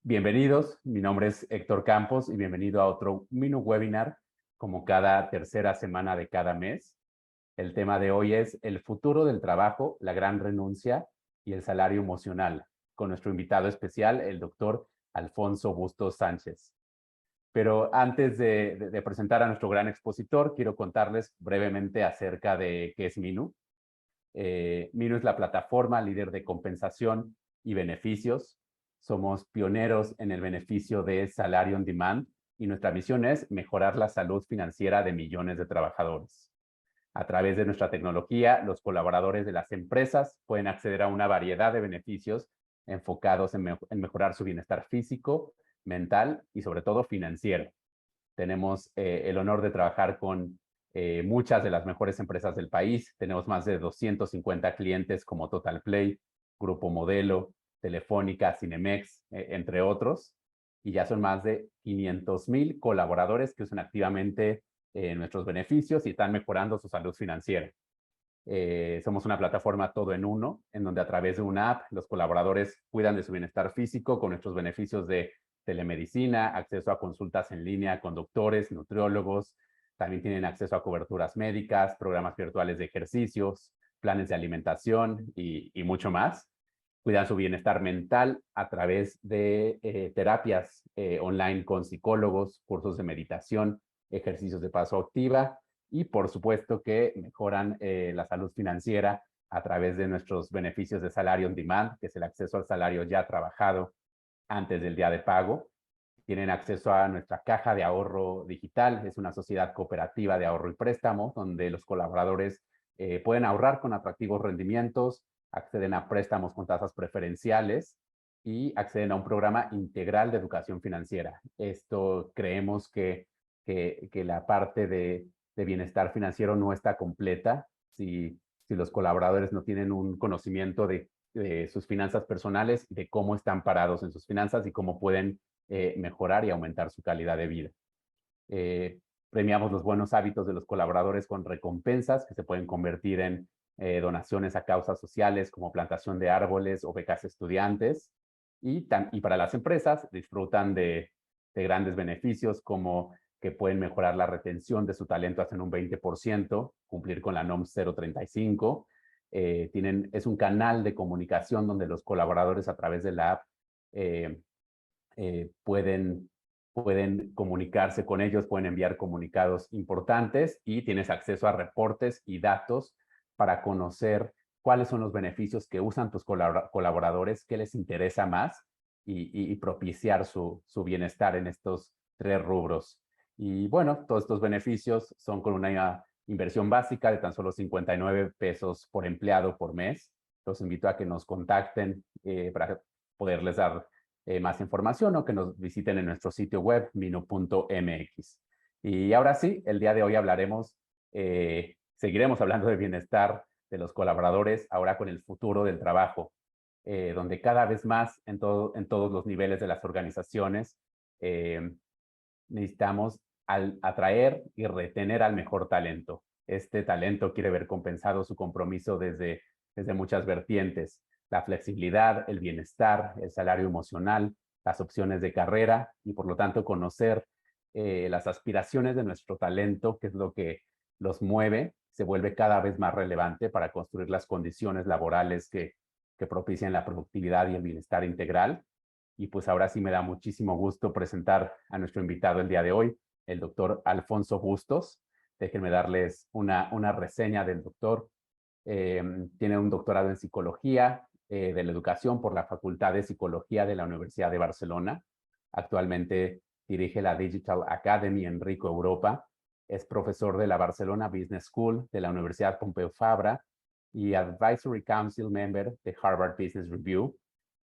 Bienvenidos, mi nombre es Héctor Campos y bienvenido a otro mini webinar como cada tercera semana de cada mes. El tema de hoy es el futuro del trabajo, la gran renuncia y el salario emocional, con nuestro invitado especial, el doctor Alfonso Bustos Sánchez. Pero antes de presentar a nuestro gran expositor, quiero contarles brevemente acerca de qué es Minu. Minu es la plataforma líder de compensación y beneficios. Somos pioneros en el beneficio de salario on demand y nuestra misión es mejorar la salud financiera de millones de trabajadores. A través de nuestra tecnología, los colaboradores de las empresas pueden acceder a una variedad de beneficios enfocados en mejorar su bienestar físico, mental y sobre todo financiero. Tenemos el honor de trabajar con muchas de las mejores empresas del país. Tenemos más de 250 clientes como Total Play, Grupo Modelo, Telefónica, Cinemex, entre otros. Y ya son más de 500,000 colaboradores que usan activamente nuestros beneficios y están mejorando su salud financiera. Somos una plataforma todo en uno, en donde a través de una app los colaboradores cuidan de su bienestar físico con nuestros beneficios de telemedicina, acceso a consultas en línea con doctores, nutriólogos, también tienen acceso a coberturas médicas, programas virtuales de ejercicios, planes de alimentación y mucho más. Cuidan su bienestar mental a través de terapias online con psicólogos, cursos de meditación, ejercicios de paso activa y por supuesto que mejoran la salud financiera a través de nuestros beneficios de salario on demand, que es el acceso al salario ya trabajado antes del día de pago. Tienen acceso a nuestra caja de ahorro digital, es una sociedad cooperativa de ahorro y préstamo, donde los colaboradores pueden ahorrar con atractivos rendimientos, acceden a préstamos con tasas preferenciales y acceden a un programa integral de educación financiera. Esto creemos que la parte de bienestar financiero no está completa si los colaboradores no tienen un conocimiento de sus finanzas personales, de cómo están parados en sus finanzas y cómo pueden mejorar y aumentar su calidad de vida. Premiamos los buenos hábitos de los colaboradores con recompensas que se pueden convertir en donaciones a causas sociales como plantación de árboles o becas estudiantes. Y para las empresas disfrutan de grandes beneficios como que pueden mejorar la retención de su talento hasta en un 20%, cumplir con la NOM 035. Es un canal de comunicación donde los colaboradores a través de la app eh, pueden comunicarse con ellos, pueden enviar comunicados importantes y tienes acceso a reportes y datos para conocer cuáles son los beneficios que usan tus colaboradores, qué les interesa más y propiciar su bienestar en estos tres rubros. Y bueno, todos estos beneficios son con una inversión básica de tan solo 59 pesos por empleado por mes. Los invito a que nos contacten para poderles dar más información o que nos visiten en nuestro sitio web minu.mx. Y ahora sí, el día de hoy seguiremos hablando de bienestar de los colaboradores, ahora con el futuro del trabajo, donde cada vez más en todos los niveles de las organizaciones necesitamos atraer y retener al mejor talento. Este talento quiere ver compensado su compromiso desde muchas vertientes: la flexibilidad, el bienestar, el salario emocional, las opciones de carrera y por lo tanto conocer las aspiraciones de nuestro talento, que es lo que los mueve, se vuelve cada vez más relevante para construir las condiciones laborales que propician la productividad y el bienestar integral. Y pues ahora sí me da muchísimo gusto presentar a nuestro invitado el día de hoy, el doctor Alfonso Bustos. Déjenme darles una reseña del doctor. Tiene un doctorado en psicología de la educación por la Facultad de Psicología de la Universidad de Barcelona. Actualmente dirige la Digital Academy en Rico, Europa. Es profesor de la Barcelona Business School de la Universidad Pompeu Fabra y Advisory Council Member de Harvard Business Review.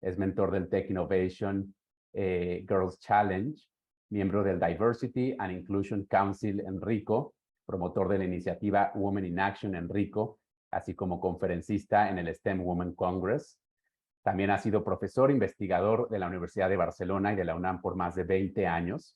Es mentor del Tech Innovation Girls Challenge, miembro del Diversity and Inclusion Council en Rico, promotor de la iniciativa Women in Action en Rico, así como conferencista en el STEM Women Congress. También ha sido profesor investigador de la Universidad de Barcelona y de la UNAM por más de 20 años.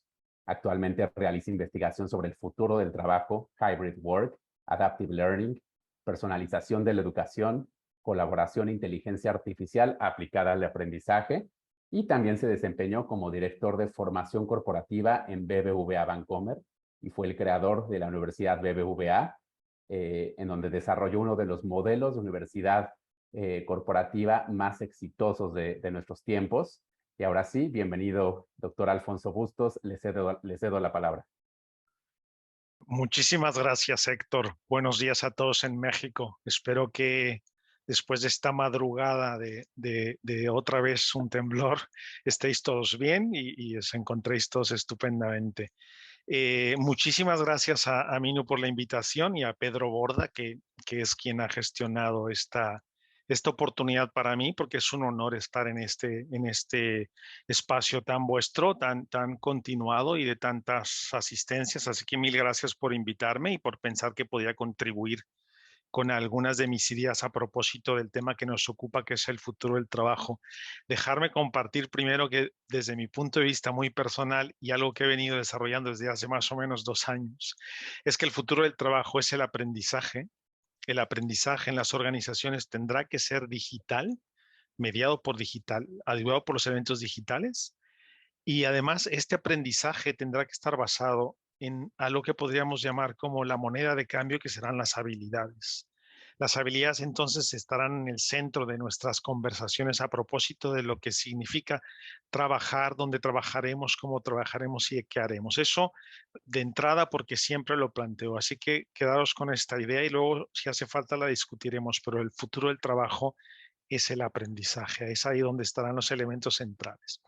Actualmente realiza investigación sobre el futuro del trabajo, hybrid work, adaptive learning, personalización de la educación, colaboración e inteligencia artificial aplicada al aprendizaje y también se desempeñó como director de formación corporativa en BBVA Bancomer y fue el creador de la Universidad BBVA, en donde desarrolló uno de los modelos de universidad corporativa más exitosos de nuestros tiempos. Y ahora sí, bienvenido, doctor Alfonso Bustos, le cedo la palabra. Muchísimas gracias, Héctor. Buenos días a todos en México. Espero que después de esta madrugada de otra vez un temblor, estéis todos bien y os encontréis todos estupendamente. Muchísimas gracias a Minu por la invitación y a Pedro Borda, que es quien ha gestionado esta oportunidad para mí, porque es un honor estar en este espacio tan vuestro, tan continuado y de tantas asistencias. Así que mil gracias por invitarme y por pensar que podía contribuir con algunas de mis ideas a propósito del tema que nos ocupa, que es el futuro del trabajo. Dejarme compartir primero que desde mi punto de vista muy personal y algo que he venido desarrollando desde hace más o menos 2 años, es que el futuro del trabajo es el aprendizaje. El aprendizaje en las organizaciones tendrá que ser digital, mediado por digital, ayudado por los eventos digitales. Y además, este aprendizaje tendrá que estar basado en algo que podríamos llamar como la moneda de cambio, que serán las habilidades. Las habilidades entonces estarán en el centro de nuestras conversaciones a propósito de lo que significa trabajar, dónde trabajaremos, cómo trabajaremos y qué haremos. Eso de entrada porque siempre lo planteo. Así que quedaros con esta idea y luego si hace falta la discutiremos, pero el futuro del trabajo es el aprendizaje. Es ahí donde estarán los elementos centrales.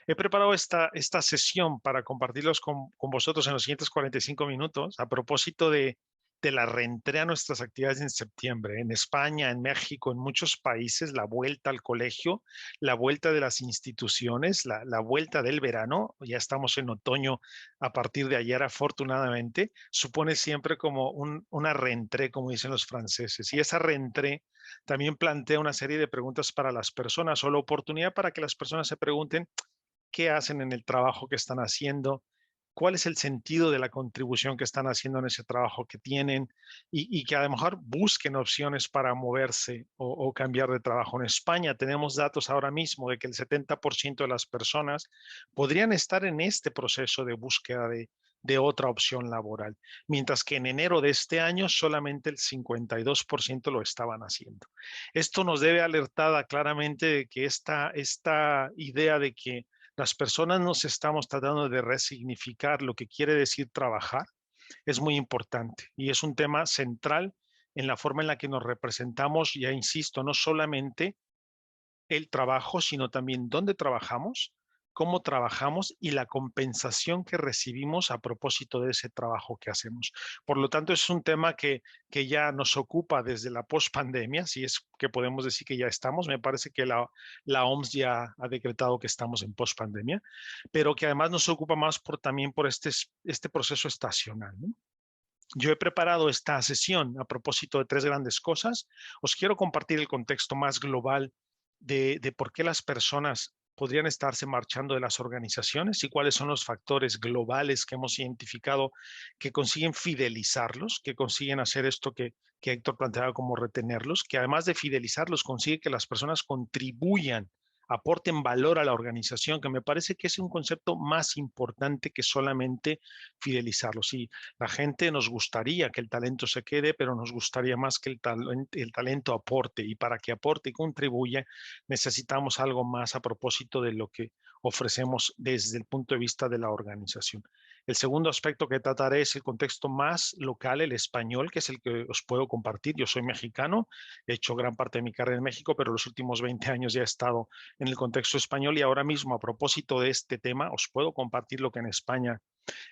He preparado esta sesión para compartirlos con vosotros en los siguientes 45 minutos a propósito de la reentrée a nuestras actividades en septiembre. En España, en México, en muchos países, la vuelta al colegio, la vuelta de las instituciones, la vuelta del verano, ya estamos en otoño a partir de ayer afortunadamente, supone siempre como una reentrée, como dicen los franceses. Y esa reentrée también plantea una serie de preguntas para las personas o la oportunidad para que las personas se pregunten qué hacen en el trabajo que están haciendo, cuál es el sentido de la contribución que están haciendo en ese trabajo que tienen y que a lo mejor busquen opciones para moverse o cambiar de trabajo. En España tenemos datos ahora mismo de que el 70% de las personas podrían estar en este proceso de búsqueda de otra opción laboral, mientras que en enero de este año solamente el 52% lo estaban haciendo. Esto nos debe alertar claramente de que esta idea de que las personas nos estamos tratando de resignificar lo que quiere decir trabajar, es muy importante y es un tema central en la forma en la que nos representamos, ya insisto, no solamente el trabajo, sino también dónde trabajamos, cómo trabajamos y la compensación que recibimos a propósito de ese trabajo que hacemos. Por lo tanto, es un tema que ya nos ocupa desde la pospandemia, si es que podemos decir que ya estamos. Me parece que la OMS ya ha decretado que estamos en pospandemia, pero que además nos ocupa más también por este proceso estacional, ¿no? Yo he preparado esta sesión a propósito de tres grandes cosas. Os quiero compartir el contexto más global de por qué las personas podrían estarse marchando de las organizaciones y cuáles son los factores globales que hemos identificado que consiguen fidelizarlos, que consiguen hacer esto que Héctor planteaba como retenerlos, que además de fidelizarlos consigue que las personas contribuyan, aporten valor a la organización, que me parece que es un concepto más importante que solamente fidelizarlos. Y la gente nos gustaría que el talento se quede, pero nos gustaría más que el talento aporte. Y para que aporte y contribuya, necesitamos algo más a propósito de lo que ofrecemos desde el punto de vista de la organización. El segundo aspecto que trataré es el contexto más local, el español, que es el que os puedo compartir. Yo soy mexicano, he hecho gran parte de mi carrera en México, pero los últimos 20 años ya he estado en el contexto español y ahora mismo a propósito de este tema os puedo compartir lo que en España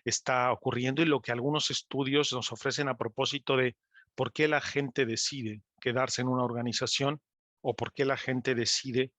está ocurriendo y lo que algunos estudios nos ofrecen a propósito de por qué la gente decide quedarse en una organización o por qué la gente decide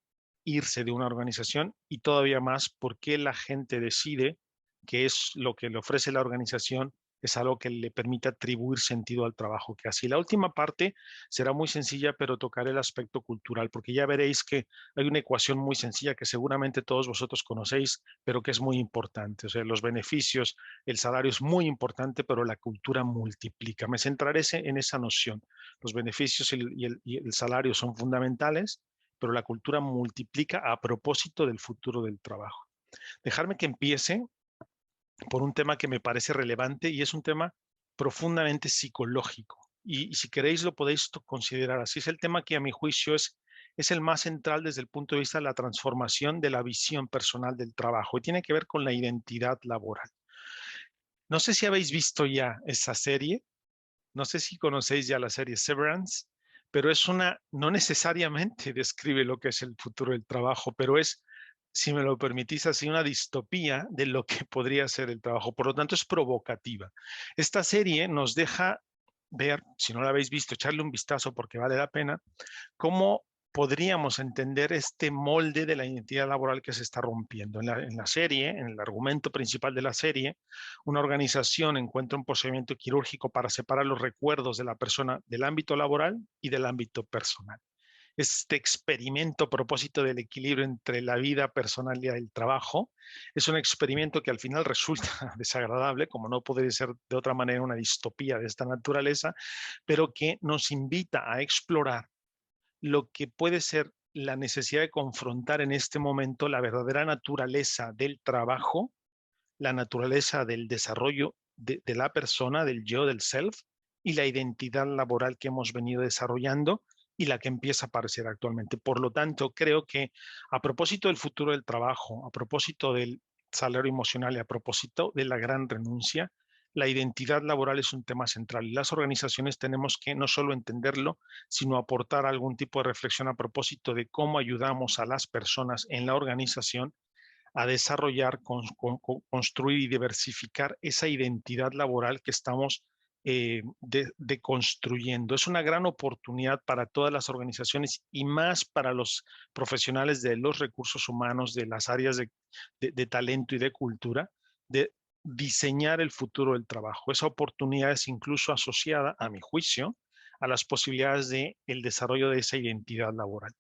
irse de una organización y todavía más por qué la gente decide que es lo que le ofrece la organización es algo que le permite atribuir sentido al trabajo que hace. Y la última parte será muy sencilla, pero tocaré el aspecto cultural, porque ya veréis que hay una ecuación muy sencilla que seguramente todos vosotros conocéis, pero que es muy importante. O sea, los beneficios, el salario es muy importante, pero la cultura multiplica. Me centraré en esa noción. Los beneficios y el salario son fundamentales, pero la cultura multiplica a propósito del futuro del trabajo. Dejarme que empiece por un tema que me parece relevante y es un tema profundamente psicológico. Y si queréis lo podéis considerar así. Es el tema que a mi juicio es el más central desde el punto de vista de la transformación de la visión personal del trabajo y tiene que ver con la identidad laboral. No sé si habéis visto ya esa serie, no sé si conocéis ya la serie Severance, pero no necesariamente describe lo que es el futuro del trabajo, pero es, si me lo permitís así, una distopía de lo que podría ser el trabajo. Por lo tanto, es provocativa. Esta serie nos deja ver, si no la habéis visto, echarle un vistazo porque vale la pena, cómo podríamos entender este molde de la identidad laboral que se está rompiendo. En la serie, en el argumento principal de la serie, una organización encuentra un procedimiento quirúrgico para separar los recuerdos de la persona del ámbito laboral y del ámbito personal. Este experimento a propósito del equilibrio entre la vida personal y el trabajo es un experimento que al final resulta desagradable, como no podría ser de otra manera una distopía de esta naturaleza, pero que nos invita a explorar lo que puede ser la necesidad de confrontar en este momento la verdadera naturaleza del trabajo, la naturaleza del desarrollo de la persona, del yo, del self, y la identidad laboral que hemos venido desarrollando y la que empieza a aparecer actualmente. Por lo tanto, creo que a propósito del futuro del trabajo, a propósito del salario emocional y a propósito de la gran renuncia, la identidad laboral es un tema central y las organizaciones tenemos que no solo entenderlo, sino aportar algún tipo de reflexión a propósito de cómo ayudamos a las personas en la organización a desarrollar, construir y diversificar esa identidad laboral que estamos deconstruyendo. Es una gran oportunidad para todas las organizaciones y más para los profesionales de los recursos humanos, de las áreas de talento y de cultura, de diseñar el futuro del trabajo. Esa oportunidad es incluso asociada, a mi juicio, a las posibilidades de el desarrollo de esa identidad laboral.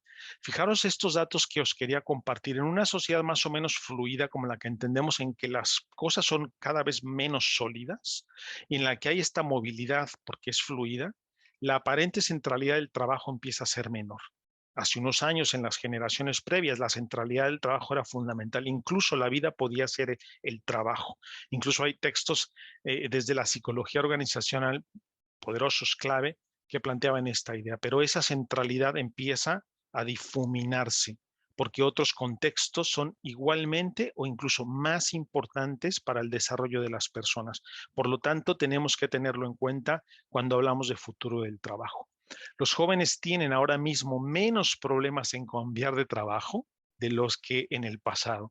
Fijaros estos datos que os quería compartir. En una sociedad más o menos fluida como la que entendemos, en que las cosas son cada vez menos sólidas y en la que hay esta movilidad porque es fluida, la aparente centralidad del trabajo empieza a ser menor. Hace unos años, en las generaciones previas, la centralidad del trabajo era fundamental. Incluso la vida podía ser el trabajo. Incluso hay textos desde la psicología organizacional poderosos, clave, que planteaban esta idea. Pero esa centralidad empieza a difuminarse, porque otros contextos son igualmente o incluso más importantes para el desarrollo de las personas. Por lo tanto, tenemos que tenerlo en cuenta cuando hablamos de futuro del trabajo. Los jóvenes tienen ahora mismo menos problemas en cambiar de trabajo de los que en el pasado.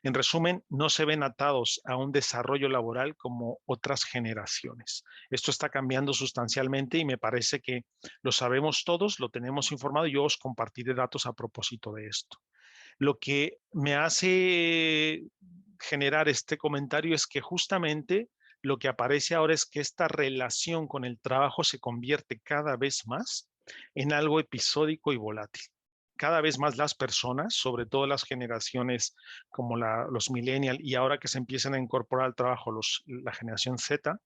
En resumen, no se ven atados a un desarrollo laboral como otras generaciones. Esto está cambiando sustancialmente y me parece que lo sabemos todos, lo tenemos informado y yo os compartiré datos a propósito de esto. Lo que me hace generar este comentario es que justamente lo que aparece ahora es que esta relación con el trabajo se convierte cada vez más en algo episódico y volátil. Cada vez más las personas, sobre todo las generaciones como los millennials y ahora que se empiezan a incorporar al trabajo la generación Z,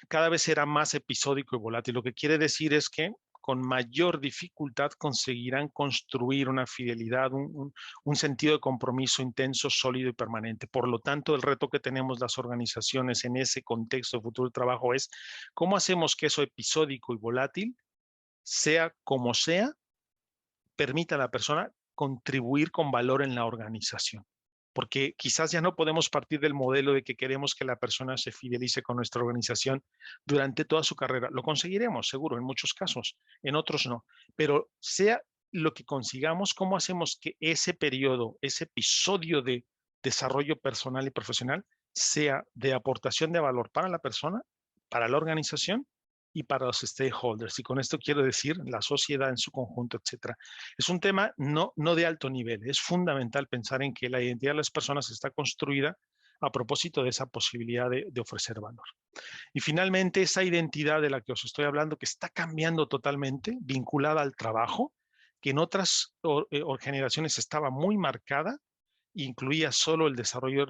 cada vez será más episódico y volátil. Lo que quiere decir es que con mayor dificultad conseguirán construir una fidelidad, un sentido de compromiso intenso, sólido y permanente. Por lo tanto, el reto que tenemos las organizaciones en ese contexto de futuro del trabajo es cómo hacemos que eso episódico y volátil, sea como sea, permita a la persona contribuir con valor en la organización. Porque quizás ya no podemos partir del modelo de que queremos que la persona se fidelice con nuestra organización durante toda su carrera. Lo conseguiremos, seguro, en muchos casos, en otros no. Pero sea lo que consigamos, ¿cómo hacemos que ese periodo, ese episodio de desarrollo personal y profesional sea de aportación de valor para la persona, para la organización y para los stakeholders? Y con esto quiero decir la sociedad en su conjunto, etcétera. Es un tema no de alto nivel. Es fundamental pensar en que la identidad de las personas está construida a propósito de esa posibilidad de ofrecer valor. Y finalmente, esa identidad de la que os estoy hablando, que está cambiando totalmente, vinculada al trabajo, que en otras generaciones estaba muy marcada, incluía solo el desarrollo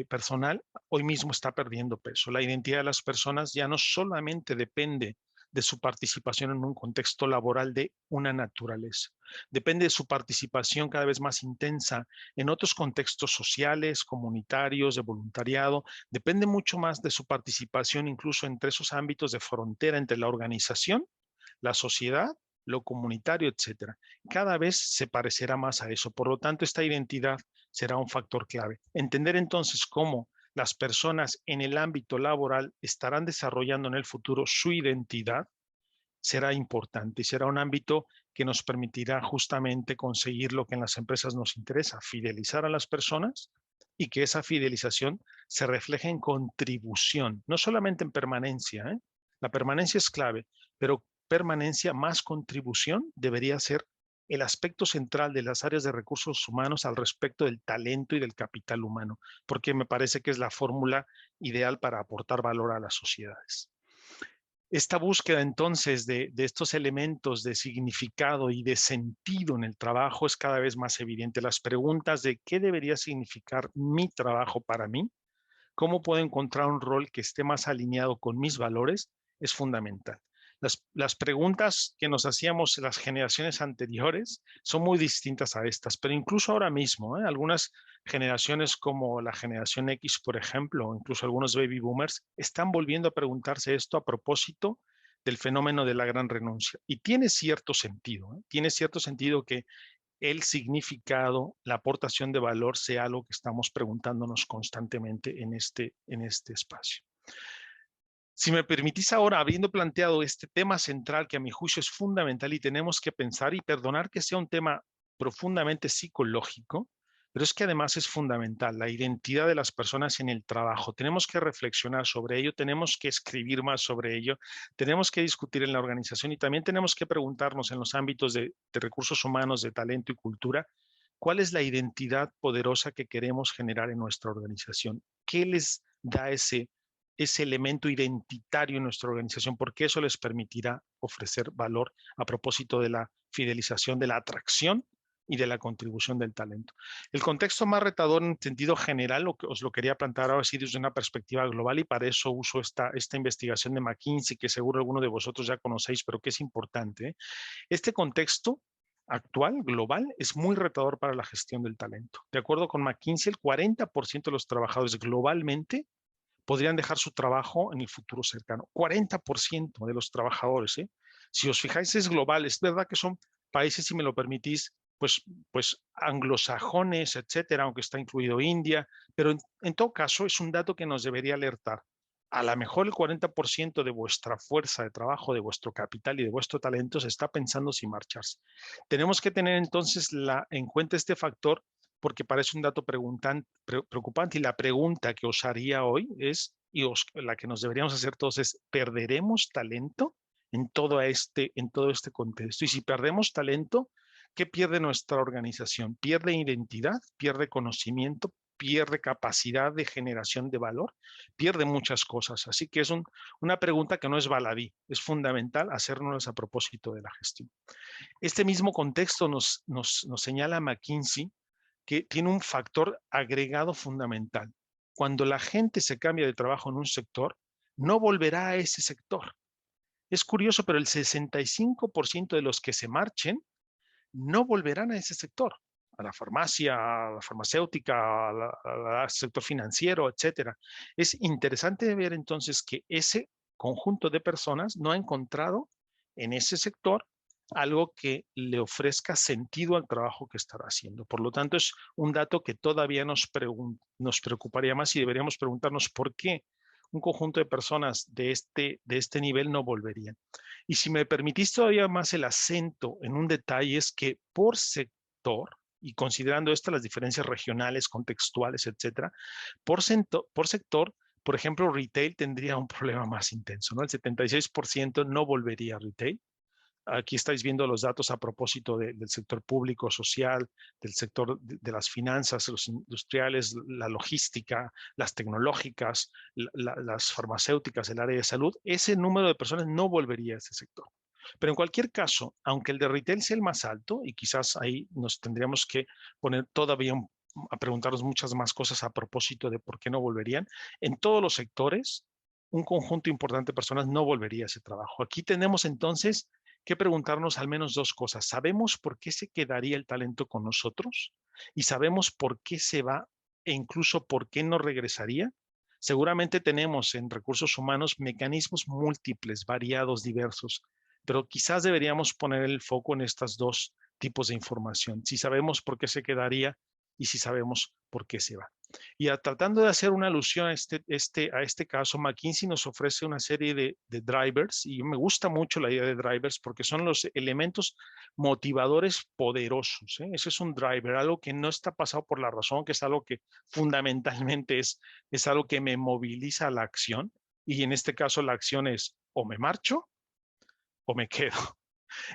personal, hoy mismo está perdiendo peso. La identidad de las personas ya no solamente depende de su participación en un contexto laboral de una naturaleza. Depende de su participación cada vez más intensa en otros contextos sociales, comunitarios, de voluntariado. Depende mucho más de su participación incluso entre esos ámbitos de frontera entre la organización, la sociedad, lo comunitario, etcétera. Cada vez se parecerá más a eso. Por lo tanto, esta identidad será un factor clave. Entender entonces cómo las personas en el ámbito laboral estarán desarrollando en el futuro su identidad será importante y será un ámbito que nos permitirá justamente conseguir lo que en las empresas nos interesa, fidelizar a las personas y que esa fidelización se refleje en contribución, no solamente en permanencia, ¿eh? La permanencia es clave, pero permanencia más contribución debería ser el aspecto central de las áreas de recursos humanos al respecto del talento y del capital humano, porque me parece que es la fórmula ideal para aportar valor a las sociedades. Esta búsqueda entonces de estos elementos de significado y de sentido en el trabajo es cada vez más evidente. Las preguntas de qué debería significar mi trabajo para mí, cómo puedo encontrar un rol que esté más alineado con mis valores, es fundamental. Las preguntas que nos hacíamos las generaciones anteriores son muy distintas a estas, pero incluso ahora mismo, algunas generaciones como la generación X, por ejemplo, o incluso algunos baby boomers, están volviendo a preguntarse esto a propósito del fenómeno de la gran renuncia. Y tiene cierto sentido, tiene cierto sentido que el significado, la aportación de valor sea algo que estamos preguntándonos constantemente en este espacio. Si me permitís ahora, habiendo planteado este tema central que a mi juicio es fundamental y tenemos que pensar y perdonar que sea un tema profundamente psicológico, pero es que además es fundamental, la identidad de las personas en el trabajo. Tenemos que reflexionar sobre ello, tenemos que escribir más sobre ello, tenemos que discutir en la organización y también tenemos que preguntarnos en los ámbitos de recursos humanos, de talento y cultura, ¿cuál es la identidad poderosa que queremos generar en nuestra organización? ¿Qué les da ese elemento identitario en nuestra organización? Porque eso les permitirá ofrecer valor a propósito de la fidelización, de la atracción y de la contribución del talento. El contexto más retador en sentido general, os lo quería plantear ahora sí desde una perspectiva global y para eso uso esta investigación de McKinsey que seguro alguno de vosotros ya conocéis, pero que es importante. Este contexto actual, global, es muy retador para la gestión del talento. De acuerdo con McKinsey, el 40% de los trabajadores globalmente podrían dejar su trabajo en el futuro cercano. 40% de los trabajadores, ¿eh? Si os fijáis, es global. Es verdad que son países, si me lo permitís, pues anglosajones, etcétera, aunque está incluido India, pero en todo caso es un dato que nos debería alertar. A lo mejor el 40% de vuestra fuerza de trabajo, de vuestro capital y de vuestro talento se está pensando sin marcharse. Tenemos que tener entonces en cuenta este factor porque parece un dato preocupante y la pregunta que os haría hoy es, la que nos deberíamos hacer todos es, ¿perderemos talento en todo este contexto? Y si perdemos talento, ¿qué pierde nuestra organización? ¿Pierde identidad? ¿Pierde conocimiento? ¿Pierde capacidad de generación de valor? Pierde muchas cosas. Así que es una pregunta que no es baladí, es fundamental hacernos a propósito de la gestión. Este mismo contexto nos señala McKinsey que tiene un factor agregado fundamental. Cuando la gente se cambia de trabajo en un sector, no volverá a ese sector. Es curioso, pero el 65% de los que se marchen no volverán a ese sector, a la farmacia, a la farmacéutica, al sector financiero, etcétera. Es interesante ver entonces que ese conjunto de personas no ha encontrado en ese sector algo que le ofrezca sentido al trabajo que estará haciendo. Por lo tanto, es un dato que todavía nos preocuparía más y deberíamos preguntarnos por qué un conjunto de personas de este nivel no volverían. Y si me permitís todavía más el acento en un detalle es que por sector, y considerando estas las diferencias regionales, contextuales, etcétera, por sector, por ejemplo, retail tendría un problema más intenso, ¿no? El 76% no volvería a retail. Aquí estáis viendo los datos a propósito del sector público, social, del sector de las finanzas, los industriales, la logística, las tecnológicas, las farmacéuticas, el área de salud. Ese número de personas no volvería a ese sector. Pero en cualquier caso, aunque el de retail sea el más alto, y quizás ahí nos tendríamos que poner todavía a preguntarnos muchas más cosas a propósito de por qué no volverían, en todos los sectores un conjunto importante de personas no volvería a ese trabajo. Aquí tenemos entonces que preguntarnos al menos dos cosas. ¿Sabemos por qué se quedaría el talento con nosotros? ¿Y sabemos por qué se va e incluso por qué no regresaría? Seguramente tenemos en recursos humanos mecanismos múltiples, variados, diversos, pero quizás deberíamos poner el foco en estos dos tipos de información. Si sabemos por qué se quedaría y si sabemos por qué se va. Y tratando de hacer una alusión a este caso, McKinsey nos ofrece una serie de drivers y me gusta mucho la idea de drivers porque son los elementos motivadores poderosos, ¿eh? Ese es un driver, algo que no está pasado por la razón, que es algo que fundamentalmente es algo que me moviliza a la acción. Y en este caso la acción es o me marcho o me quedo.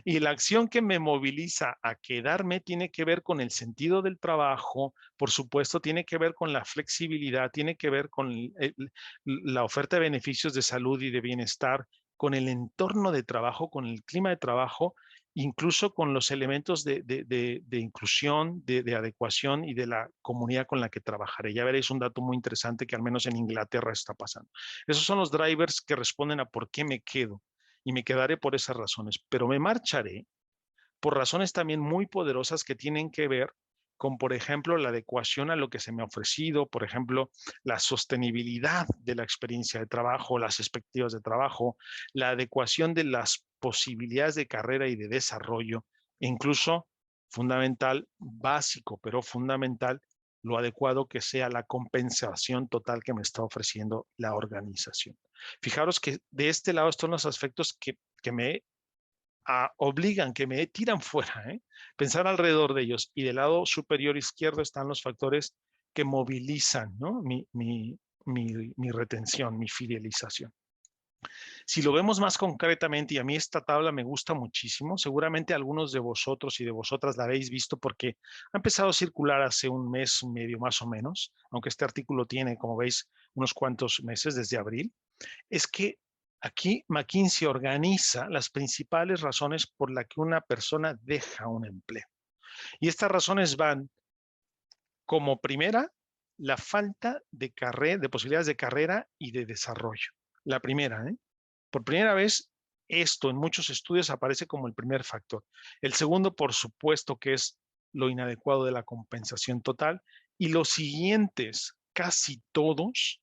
Y la acción que me moviliza a quedarme tiene que ver con el sentido del trabajo, por supuesto, tiene que ver con la flexibilidad, tiene que ver con la oferta de beneficios de salud y de bienestar, con el entorno de trabajo, con el clima de trabajo, incluso con los elementos de inclusión, de adecuación y de la comunidad con la que trabajaré. Ya veréis un dato muy interesante que al menos en Inglaterra está pasando. Esos son los drivers que responden a por qué me quedo y me quedaré por esas razones, pero me marcharé por razones también muy poderosas que tienen que ver con, por ejemplo, la adecuación a lo que se me ha ofrecido, por ejemplo, la sostenibilidad de la experiencia de trabajo, las expectativas de trabajo, la adecuación de las posibilidades de carrera y de desarrollo, e incluso fundamental, básico, pero fundamental, lo adecuado que sea la compensación total que me está ofreciendo la organización. Fijaros que de este lado están los aspectos que me obligan, que me tiran fuera, ¿eh? Pensar alrededor de ellos. Y del lado superior izquierdo están los factores que movilizan, ¿no? Mi retención, mi fidelización. Si lo vemos más concretamente, y a mí esta tabla me gusta muchísimo, seguramente algunos de vosotros y de vosotras la habéis visto porque ha empezado a circular hace un mes y medio más o menos, aunque este artículo tiene, como veis, unos cuantos meses desde abril, es que aquí McKinsey organiza las principales razones por las que una persona deja un empleo. Y estas razones van como primera, la falta de posibilidades de carrera y de desarrollo. La primera, ¿eh? Por primera vez, esto en muchos estudios aparece como el primer factor. El segundo, por supuesto, que es lo inadecuado de la compensación total. Y los siguientes, casi todos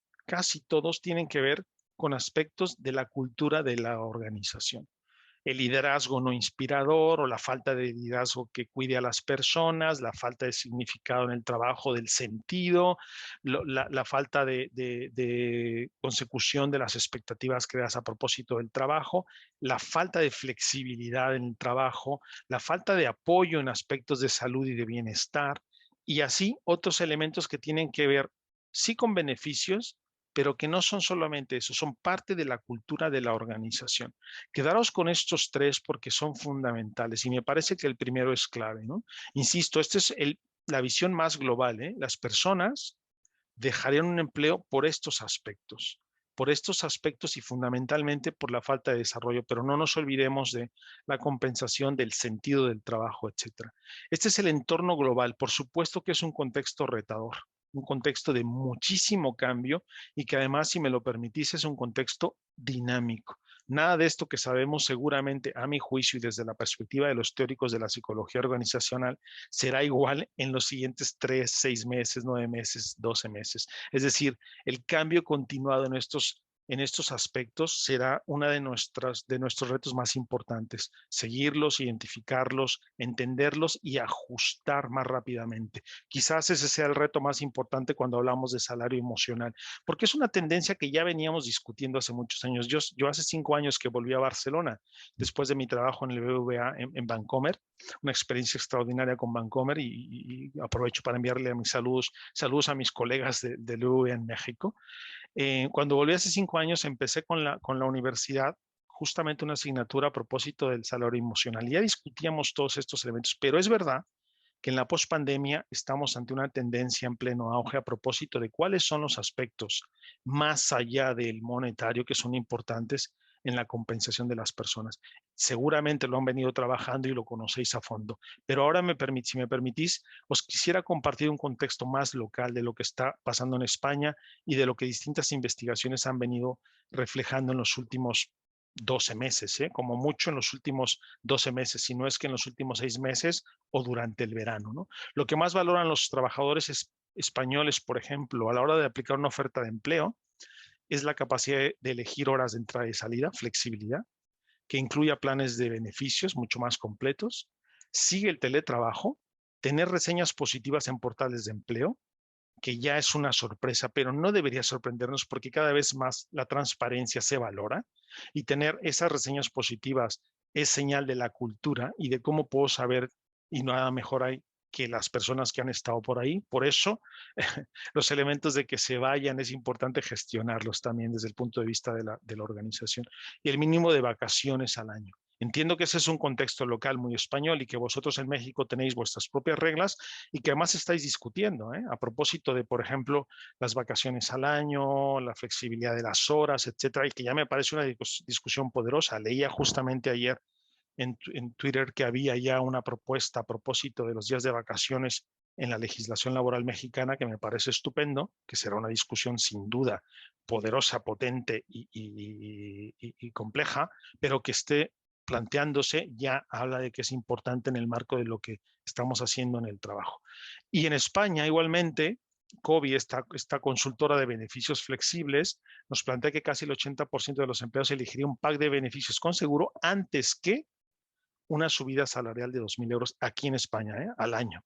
tienen que ver con aspectos de la cultura de la organización. El liderazgo no inspirador o la falta de liderazgo que cuide a las personas, la falta de significado en el trabajo, del sentido, la falta de consecución de las expectativas creadas a propósito del trabajo, la falta de flexibilidad en el trabajo, la falta de apoyo en aspectos de salud y de bienestar, y así otros elementos que tienen que ver sí con beneficios, pero que no son solamente eso, son parte de la cultura de la organización. Quedaros con estos tres porque son fundamentales y me parece que el primero es clave, ¿no? Insisto, esta es la visión más global, ¿eh? Las personas dejarían un empleo por estos aspectos y fundamentalmente por la falta de desarrollo, pero no nos olvidemos de la compensación del sentido del trabajo, etcétera. Este es el entorno global, por supuesto que es un contexto retador, un contexto de muchísimo cambio y que además, si me lo permitís, es un contexto dinámico. Nada de esto que sabemos seguramente, a mi juicio y desde la perspectiva de los teóricos de la psicología organizacional, será igual en los siguientes 3, 6 meses, 9 meses, 12 meses. Es decir, el cambio continuado en estos aspectos será uno de nuestros retos más importantes. Seguirlos, identificarlos, entenderlos y ajustar más rápidamente. Quizás ese sea el reto más importante cuando hablamos de salario emocional, porque es una tendencia que ya veníamos discutiendo hace muchos años. Yo hace 5 años que volví a Barcelona, después de mi trabajo en el BBVA en Bancomer, una experiencia extraordinaria con Bancomer y aprovecho para enviarle a mis saludos a mis colegas del BBVA en México. Cuando volví hace 5 años empecé con la universidad justamente una asignatura a propósito del salario emocional. Ya discutíamos todos estos elementos, pero es verdad que en la pospandemia estamos ante una tendencia en pleno auge a propósito de cuáles son los aspectos más allá del monetario que son importantes en la compensación de las personas. Seguramente lo han venido trabajando y lo conocéis a fondo. Pero ahora, si me permitís, os quisiera compartir un contexto más local de lo que está pasando en España y de lo que distintas investigaciones han venido reflejando en los últimos 12 meses, como mucho en los últimos 12 meses, si no es que en los últimos 6 meses o durante el verano, ¿no? Lo que más valoran los trabajadores españoles, por ejemplo, a la hora de aplicar una oferta de empleo, es la capacidad de elegir horas de entrada y salida, flexibilidad, que incluya planes de beneficios mucho más completos, sigue el teletrabajo, tener reseñas positivas en portales de empleo, que ya es una sorpresa, pero no debería sorprendernos porque cada vez más la transparencia se valora y tener esas reseñas positivas es señal de la cultura y de cómo puedo saber, y nada mejor hay que las personas que han estado por ahí. Por eso, los elementos de que se vayan es importante gestionarlos también desde el punto de vista de la organización. Y el mínimo de vacaciones al año. Entiendo que ese es un contexto local muy español y que vosotros en México tenéis vuestras propias reglas y que además estáis discutiendo, a propósito de, por ejemplo, las vacaciones al año, la flexibilidad de las horas, etcétera, y que ya me parece una discusión poderosa. Leía justamente ayer en Twitter que había ya una propuesta a propósito de los días de vacaciones en la legislación laboral mexicana que me parece estupendo, que será una discusión sin duda poderosa, potente y compleja, pero que esté planteándose ya habla de que es importante en el marco de lo que estamos haciendo en el trabajo. Y en España igualmente, COBI, esta consultora de beneficios flexibles, nos plantea que casi el 80% de los empleados elegiría un pack de beneficios con seguro antes que una subida salarial de 2.000 euros aquí en España, al año,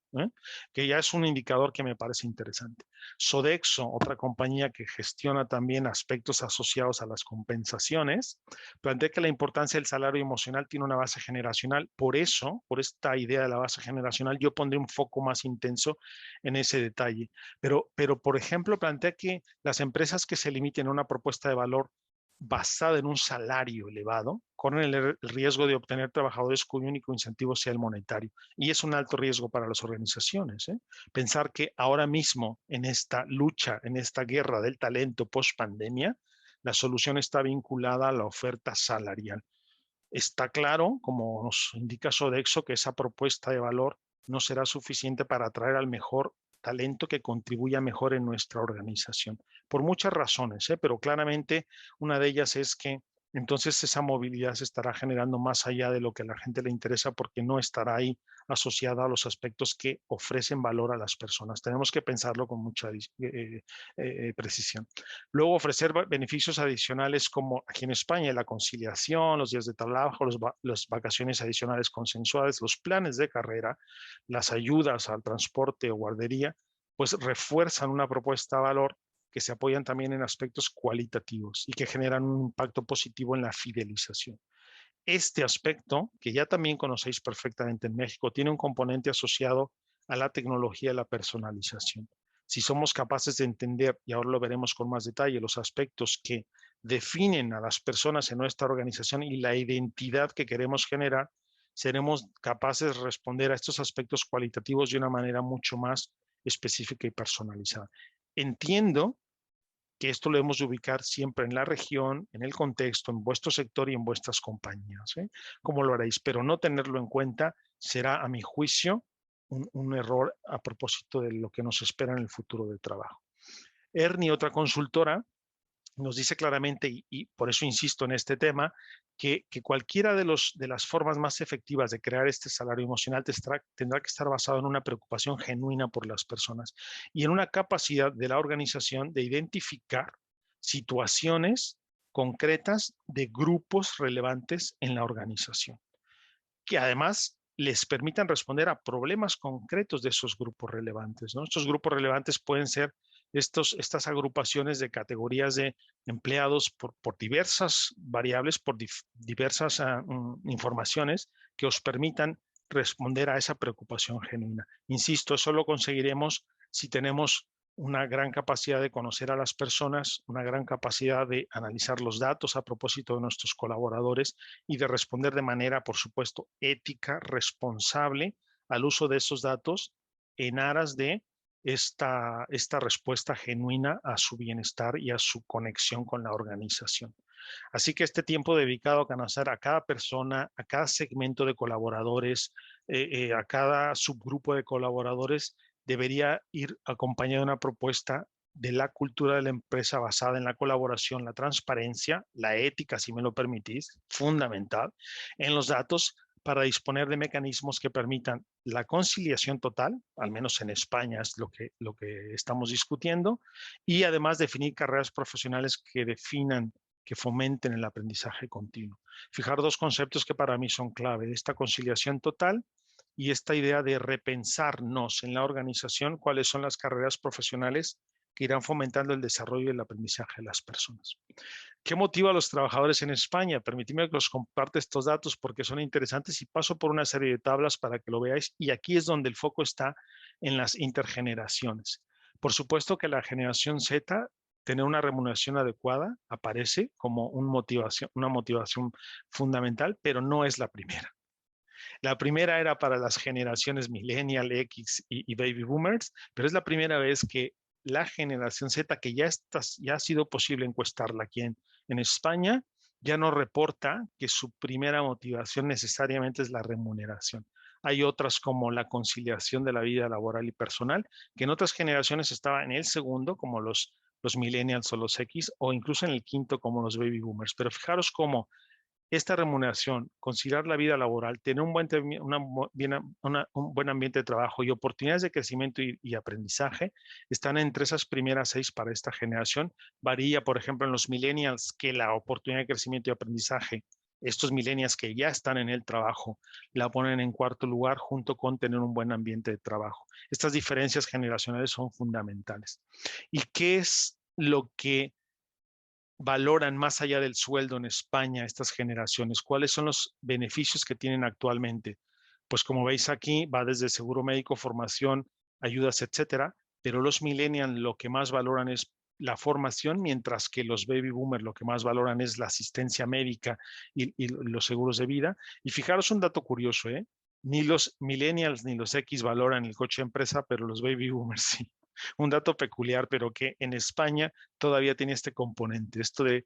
que ya es un indicador que me parece interesante. Sodexo, otra compañía que gestiona también aspectos asociados a las compensaciones, plantea que la importancia del salario emocional tiene una base generacional. Por eso, por esta idea de la base generacional, yo pondré un foco más intenso en ese detalle. Pero por ejemplo, plantea que las empresas que se limiten a una propuesta de valor basada en un salario elevado, corren el riesgo de obtener trabajadores cuyo único incentivo sea el monetario. Y es un alto riesgo para las organizaciones. Pensar que ahora mismo en esta lucha, en esta guerra del talento post pandemia, la solución está vinculada a la oferta salarial. Está claro, como nos indica Sodexo, que esa propuesta de valor no será suficiente para atraer al mejor talento que contribuya mejor en nuestra organización. Por muchas razones, pero claramente una de ellas es que entonces esa movilidad se estará generando más allá de lo que a la gente le interesa porque no estará ahí asociada a los aspectos que ofrecen valor a las personas. Tenemos que pensarlo con mucha precisión. Luego, ofrecer beneficios adicionales como aquí en España, la conciliación, los días de trabajo, las vacaciones adicionales consensuadas, los planes de carrera, las ayudas al transporte o guardería, pues refuerzan una propuesta de valor que se apoyan también en aspectos cualitativos y que generan un impacto positivo en la fidelización. Este aspecto, que ya también conocéis perfectamente en México, tiene un componente asociado a la tecnología y la personalización. Si somos capaces de entender, y ahora lo veremos con más detalle, los aspectos que definen a las personas en nuestra organización y la identidad que queremos generar, seremos capaces de responder a estos aspectos cualitativos de una manera mucho más específica y personalizada. Entiendo que esto lo debemos de ubicar siempre en la región, en el contexto, en vuestro sector y en vuestras compañías. ¿Cómo lo haréis? Pero no tenerlo en cuenta será, a mi juicio, un error a propósito de lo que nos espera en el futuro del trabajo. Ernie, otra consultora, nos dice claramente, y por eso insisto en este tema, que cualquiera de las formas más efectivas de crear este salario emocional tendrá que estar basado en una preocupación genuina por las personas y en una capacidad de la organización de identificar situaciones concretas de grupos relevantes en la organización, que además les permitan responder a problemas concretos de esos grupos relevantes, ¿no? Estos grupos relevantes pueden ser estas agrupaciones de categorías de empleados por diversas variables, por diversas informaciones que os permitan responder a esa preocupación genuina. Insisto, eso lo conseguiremos si tenemos una gran capacidad de conocer a las personas, una gran capacidad de analizar los datos a propósito de nuestros colaboradores y de responder de manera, por supuesto, ética, responsable al uso de esos datos en aras de esta respuesta genuina a su bienestar y a su conexión con la organización. Así que este tiempo dedicado a conocer a cada persona, a cada segmento de colaboradores, a cada subgrupo de colaboradores, debería ir acompañado de una propuesta de la cultura de la empresa basada en la colaboración, la transparencia, la ética, si me lo permitís, fundamental, en los datos para disponer de mecanismos que permitan la conciliación total, al menos en España es lo que estamos discutiendo, y además definir carreras profesionales que definan, que fomenten el aprendizaje continuo. Fijar dos conceptos que para mí son clave, esta conciliación total y esta idea de repensarnos en la organización cuáles son las carreras profesionales que irán fomentando el desarrollo y el aprendizaje de las personas. ¿Qué motiva a los trabajadores en España? Permitidme que os comparte estos datos porque son interesantes y paso por una serie de tablas para que lo veáis. Y aquí es donde el foco está en las intergeneraciones. Por supuesto que la generación Z, tener una remuneración adecuada, aparece como una motivación fundamental, pero no es la primera. La primera era para las generaciones Millennial, X y Baby Boomers, pero es la primera vez que la generación Z, que ya ha sido posible encuestarla aquí en España, ya no reporta que su primera motivación necesariamente es la remuneración. Hay otras como la conciliación de la vida laboral y personal, que en otras generaciones estaba en el segundo, como los millennials o los X, o incluso en el quinto, como los baby boomers. Pero fijaros cómo esta remuneración, considerar la vida laboral, tener un buen ambiente de trabajo y oportunidades de crecimiento y aprendizaje están entre esas primeras 6 para esta generación. Varía, por ejemplo, en los millennials, que la oportunidad de crecimiento y aprendizaje, estos millennials que ya están en el trabajo, la ponen en cuarto lugar junto con tener un buen ambiente de trabajo. Estas diferencias generacionales son fundamentales. ¿Y qué es lo que valoran más allá del sueldo en España estas generaciones? ¿Cuáles son los beneficios que tienen actualmente? Pues como veis aquí, va desde seguro médico, formación, ayudas, etcétera, pero los millennials lo que más valoran es la formación, mientras que los baby boomers lo que más valoran es la asistencia médica y los seguros de vida. Y fijaros un dato curioso, ¿eh? Ni los millennials ni los X valoran el coche de empresa, pero los baby boomers sí. Un dato peculiar, pero que en España todavía tiene este componente, esto del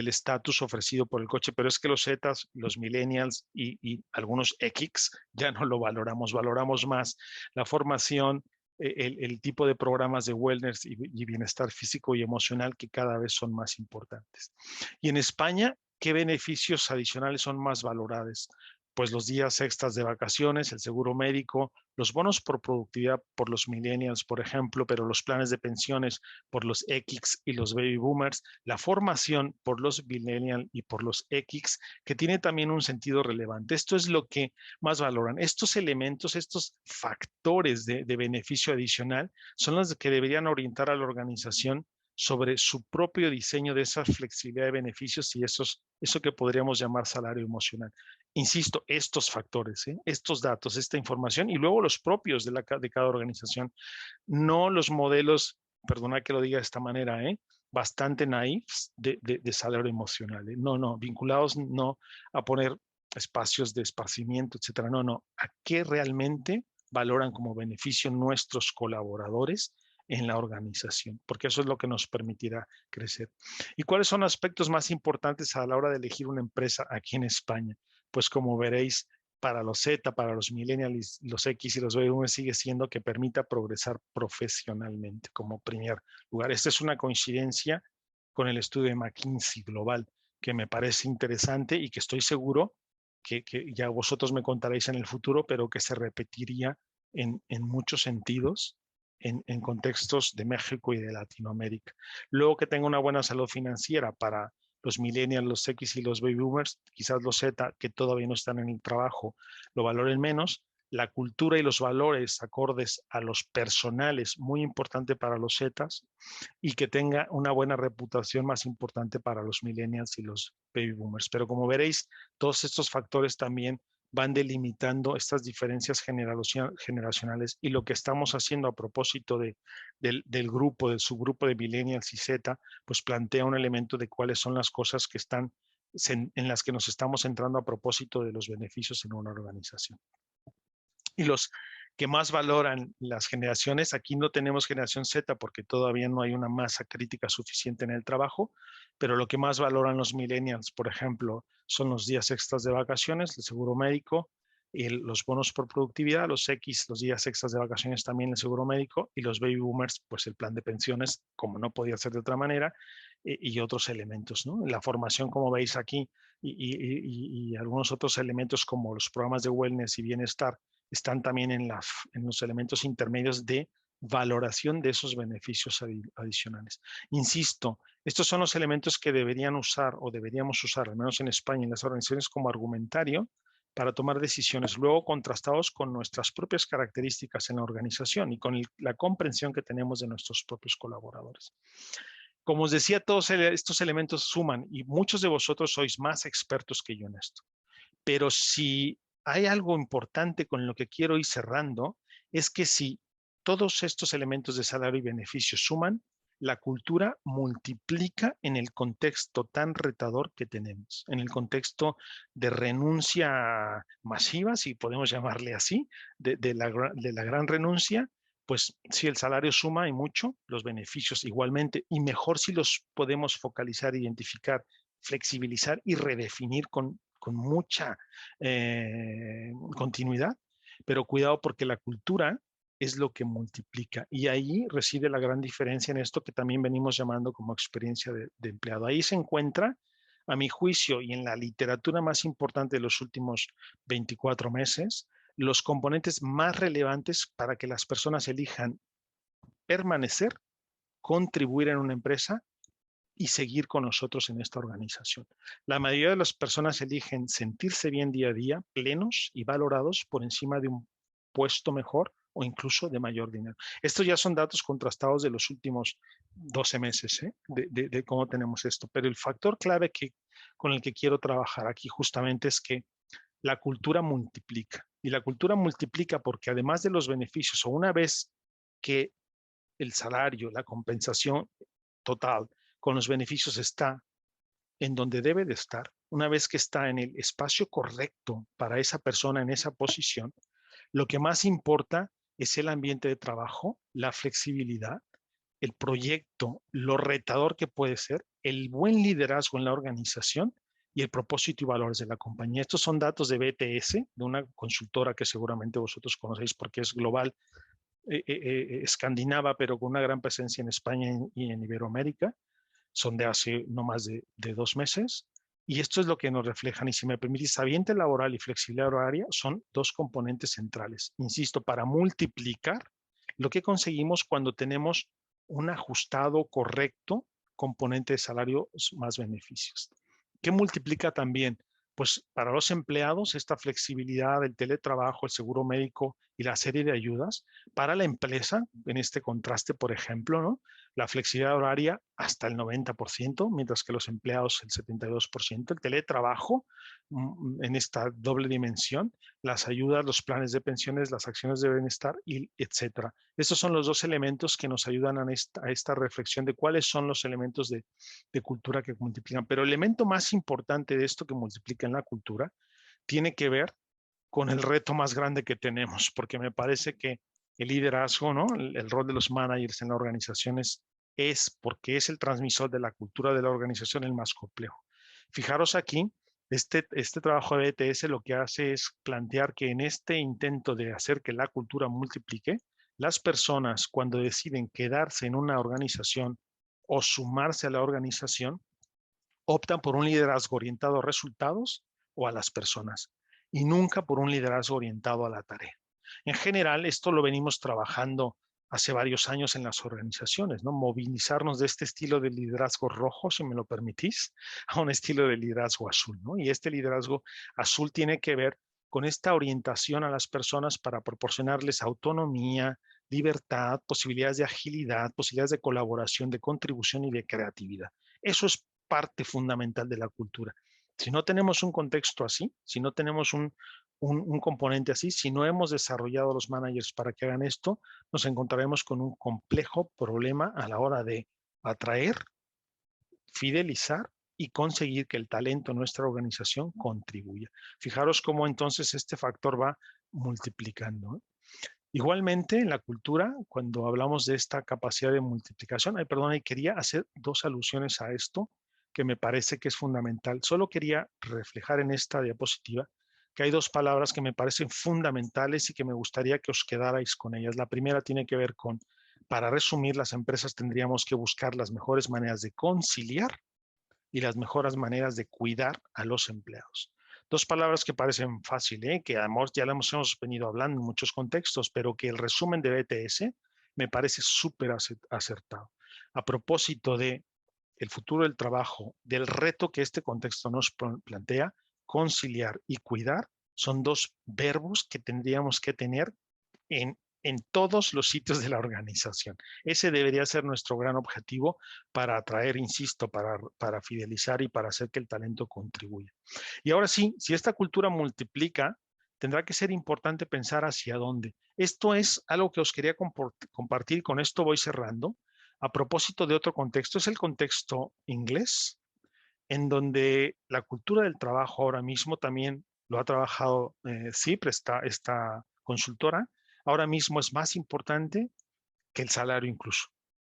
estatus ofrecido por el coche, pero es que los Zetas, los millennials y algunos X ya no lo valoramos, valoramos más la formación, el tipo de programas de wellness y bienestar físico y emocional que cada vez son más importantes. Y en España, ¿qué beneficios adicionales son más valorados? Pues los días extras de vacaciones, el seguro médico, los bonos por productividad por los millennials, por ejemplo, pero los planes de pensiones por los X y los baby boomers, la formación por los millennials y por los X, que tiene también un sentido relevante. Esto es lo que más valoran. Estos elementos, estos factores de beneficio adicional son los que deberían orientar a la organización sobre su propio diseño de esa flexibilidad de beneficios y eso que podríamos llamar salario emocional. Insisto, estos factores, estos datos, esta información y luego los propios de cada organización, no los modelos, perdona que lo diga de esta manera, bastante naifs de salario emocional. No, vinculados no a poner espacios de esparcimiento, etcétera. No, a qué realmente valoran como beneficio nuestros colaboradores en la organización, porque eso es lo que nos permitirá crecer. ¿Y cuáles son aspectos más importantes a la hora de elegir una empresa aquí en España? Pues como veréis, para los Z, para los millennials, los X y los baby boomers sigue siendo que permita progresar profesionalmente como primer lugar. Esta es una coincidencia con el estudio de McKinsey Global, que me parece interesante y que estoy seguro que ya vosotros me contaréis en el futuro, pero que se repetiría en muchos sentidos en contextos de México y de Latinoamérica. Luego que tenga una buena salud financiera para los millennials, los X y los baby boomers, quizás los Z que todavía no están en el trabajo lo valoren menos. La cultura y los valores acordes a los personales, muy importante para los Zetas, y que tenga una buena reputación, más importante para los millennials y los baby boomers. Pero como veréis, todos estos factores también van delimitando estas diferencias generacionales y lo que estamos haciendo a propósito del grupo, del subgrupo de millennials y Z, pues plantea un elemento de cuáles son las cosas que están en las que nos estamos centrando a propósito de los beneficios en una organización. Y los que más valoran las generaciones. Aquí no tenemos generación Z porque todavía no hay una masa crítica suficiente en el trabajo, pero lo que más valoran los millennials, por ejemplo, son los días extras de vacaciones, el seguro médico, los bonos por productividad, los X, los días extras de vacaciones también el seguro médico, y los baby boomers, pues el plan de pensiones, como no podía ser de otra manera, y otros elementos, ¿no? La formación, como veis aquí, y algunos otros elementos como los programas de wellness y bienestar, están también en los elementos intermedios de valoración de esos beneficios adicionales. Insisto, estos son los elementos que deberían usar o deberíamos usar, al menos en España, en las organizaciones como argumentario para tomar decisiones, luego contrastados con nuestras propias características en la organización y con la comprensión que tenemos de nuestros propios colaboradores. Como os decía, todos estos elementos suman y muchos de vosotros sois más expertos que yo en esto. Pero si hay algo importante con lo que quiero ir cerrando, es que si todos estos elementos de salario y beneficio suman, la cultura multiplica en el contexto tan retador que tenemos, en el contexto de renuncia masiva, si podemos llamarle así, de la gran renuncia. Pues si el salario suma y mucho, los beneficios igualmente, y mejor si los podemos focalizar, identificar, flexibilizar y redefinir con mucha continuidad, pero cuidado porque la cultura es lo que multiplica, y ahí reside la gran diferencia en esto que también venimos llamando como experiencia de empleado. Ahí se encuentra, a mi juicio, y en la literatura más importante de los últimos 24 meses, los componentes más relevantes para que las personas elijan permanecer, contribuir en una empresa y seguir con nosotros en esta organización. La mayoría de las personas eligen sentirse bien día a día, plenos y valorados por encima de un puesto mejor o incluso de mayor dinero. Estos ya son datos contrastados de los últimos 12 meses, de cómo tenemos esto. Pero el factor clave con el que quiero trabajar aquí justamente es que la cultura multiplica. Y la cultura multiplica porque además de los beneficios, o una vez que el salario, la compensación total con los beneficios está en donde debe de estar, una vez que está en el espacio correcto para esa persona en esa posición, lo que más importa es el ambiente de trabajo, la flexibilidad, el proyecto, lo retador que puede ser, el buen liderazgo en la organización y el propósito y valores de la compañía. Estos son datos de BTS, de una consultora que seguramente vosotros conocéis porque es global, escandinava, pero con una gran presencia en España y en Iberoamérica. Son de hace no más de 2 meses. Y esto es lo que nos reflejan. Y si me permitís, ambiente laboral y flexibilidad horaria son dos componentes centrales. Insisto, para multiplicar lo que conseguimos cuando tenemos un ajustado correcto componente de salario más beneficios. ¿Qué multiplica también? Pues para los empleados esta flexibilidad del teletrabajo, el seguro médico y la serie de ayudas. Para la empresa, en este contraste, por ejemplo, ¿no? La flexibilidad horaria hasta el 90%, mientras que los empleados el 72%, el teletrabajo en esta doble dimensión, las ayudas, los planes de pensiones, las acciones de bienestar, y etcétera. Estos son los dos elementos que nos ayudan a esta reflexión de cuáles son los elementos de cultura que multiplican. Pero el elemento más importante de esto que multiplica en la cultura tiene que ver con el reto más grande que tenemos, porque me parece que el liderazgo, ¿no? El rol de los managers en las organizaciones porque es el transmisor de la cultura de la organización, el más complejo. Fijaros aquí, este trabajo de BTS lo que hace es plantear que en este intento de hacer que la cultura multiplique, las personas cuando deciden quedarse en una organización o sumarse a la organización, optan por un liderazgo orientado a resultados o a las personas, y nunca por un liderazgo orientado a la tarea. En general, esto lo venimos trabajando hace varios años en las organizaciones, ¿no? Movilizarnos de este estilo de liderazgo rojo, si me lo permitís, a un estilo de liderazgo azul, ¿no? Y este liderazgo azul tiene que ver con esta orientación a las personas para proporcionarles autonomía, libertad, posibilidades de agilidad, posibilidades de colaboración, de contribución y de creatividad. Eso es parte fundamental de la cultura. Si no tenemos un contexto así, si no tenemos un componente así, si no hemos desarrollado los managers para que hagan esto, nos encontraremos con un complejo problema a la hora de atraer, fidelizar y conseguir que el talento en nuestra organización contribuya. Fijaros cómo entonces este factor va multiplicando, ¿eh? Igualmente, en la cultura, cuando hablamos de esta capacidad de multiplicación, ay, perdón, y quería hacer dos alusiones a esto que me parece que es fundamental. Solo quería reflejar en esta diapositiva que hay dos palabras que me parecen fundamentales y que me gustaría que os quedarais con ellas. La primera tiene que ver con, para resumir, las empresas tendríamos que buscar las mejores maneras de conciliar y las mejores maneras de cuidar a los empleados. Dos palabras que parecen fáciles, que además ya las hemos venido hablando en muchos contextos, pero que el resumen de BTS me parece súper acertado. A propósito de el futuro del trabajo, del reto que este contexto nos plantea, conciliar y cuidar son dos verbos que tendríamos que tener en todos los sitios de la organización. Ese debería ser nuestro gran objetivo para atraer, insisto, para fidelizar y para hacer que el talento contribuya. Y ahora sí, si esta cultura multiplica, tendrá que ser importante pensar hacia dónde. Esto es algo que os quería compartir, con esto voy cerrando. A propósito de otro contexto, es el contexto inglés, en donde la cultura del trabajo ahora mismo también lo ha trabajado CIPR, esta consultora, ahora mismo es más importante que el salario incluso.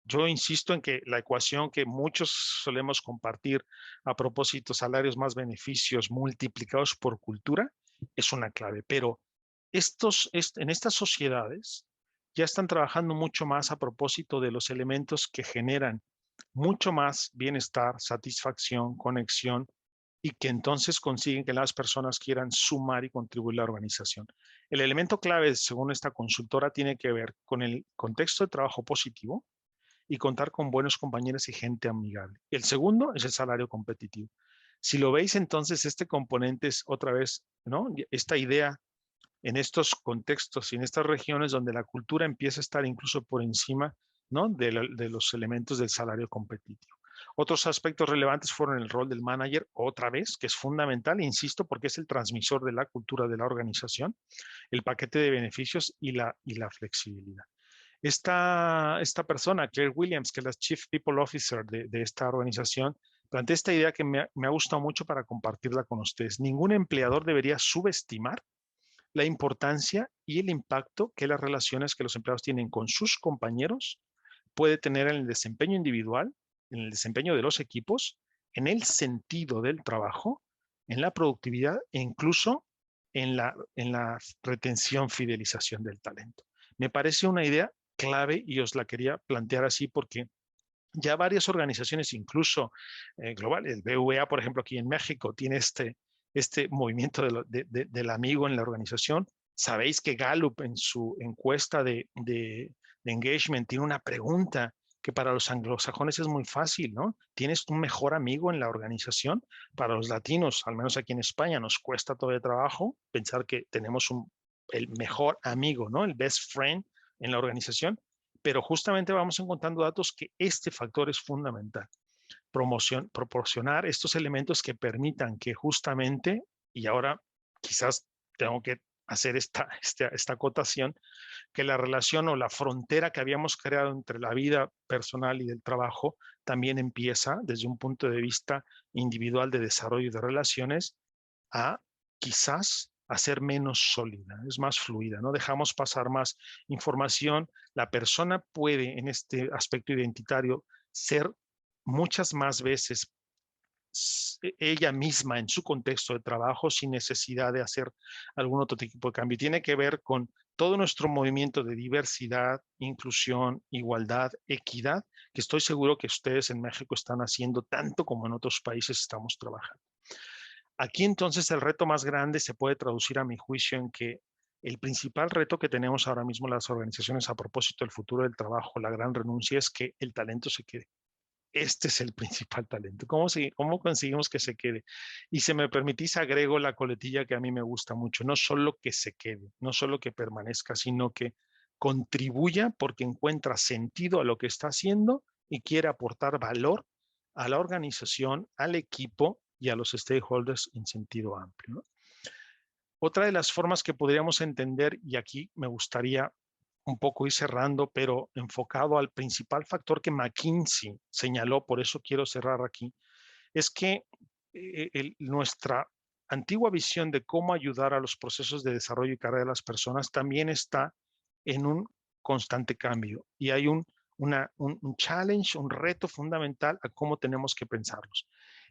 Yo insisto en que la ecuación que muchos solemos compartir a propósito salarios más beneficios multiplicados por cultura es una clave, pero en estas sociedades ya están trabajando mucho más a propósito de los elementos que generan mucho más bienestar, satisfacción, conexión y que entonces consiguen que las personas quieran sumar y contribuir a la organización. El elemento clave, según esta consultora, tiene que ver con el contexto de trabajo positivo y contar con buenos compañeros y gente amigable. El segundo es el salario competitivo. Si lo veis, entonces este componente es otra vez, ¿no? Esta idea en estos contextos y en estas regiones donde la cultura empieza a estar incluso por encima, ¿no? de los elementos del salario competitivo. Otros aspectos relevantes fueron el rol del manager, otra vez, que es fundamental, insisto, porque es el transmisor de la cultura de la organización, el paquete de beneficios y la flexibilidad. Esta persona, Claire Williams, que es la Chief People Officer de esta organización, plantea esta idea que me ha gustado mucho para compartirla con ustedes. Ningún empleador debería subestimar la importancia y el impacto que las relaciones que los empleados tienen con sus compañeros puede tener en el desempeño individual, en el desempeño de los equipos, en el sentido del trabajo, en la productividad e incluso en la retención, fidelización del talento. Me parece una idea clave y os la quería plantear así porque ya varias organizaciones, incluso globales, el BVA, por ejemplo, aquí en México, tiene este movimiento del amigo en la organización. Sabéis que Gallup en su encuesta de engagement tiene una pregunta que para los anglosajones es muy fácil, ¿no? ¿Tienes un mejor amigo en la organización? Para los latinos, al menos aquí en España, nos cuesta todo el trabajo pensar que tenemos el mejor amigo, ¿no? El best friend en la organización, pero justamente vamos encontrando datos que este factor es fundamental. Proporcionar estos elementos que permitan que justamente, y ahora quizás tengo que hacer esta acotación, que la relación o la frontera que habíamos creado entre la vida personal y del trabajo también empieza desde un punto de vista individual de desarrollo de relaciones a quizás a ser menos sólida, es más fluida, ¿no? Dejamos pasar más información, la persona puede en este aspecto identitario ser muchas más veces ella misma en su contexto de trabajo sin necesidad de hacer algún otro tipo de cambio. Tiene que ver con todo nuestro movimiento de diversidad, inclusión, igualdad, equidad, que estoy seguro que ustedes en México están haciendo tanto como en otros países estamos trabajando. Aquí entonces el reto más grande se puede traducir a mi juicio en que el principal reto que tenemos ahora mismo las organizaciones a propósito del futuro del trabajo, la gran renuncia, es que el talento se quede. Este es el principal talento. ¿Cómo conseguimos que se quede? Y si me permitís, agrego la coletilla que a mí me gusta mucho. No solo que se quede, no solo que permanezca, sino que contribuya porque encuentra sentido a lo que está haciendo y quiere aportar valor a la organización, al equipo y a los stakeholders en sentido amplio, ¿no? Otra de las formas que podríamos entender, y aquí me gustaría un poco ir cerrando, pero enfocado al principal factor que McKinsey señaló, por eso quiero cerrar aquí, es que nuestra antigua visión de cómo ayudar a los procesos de desarrollo y carrera de las personas también está en un constante cambio y hay un challenge, un reto fundamental a cómo tenemos que pensarlos.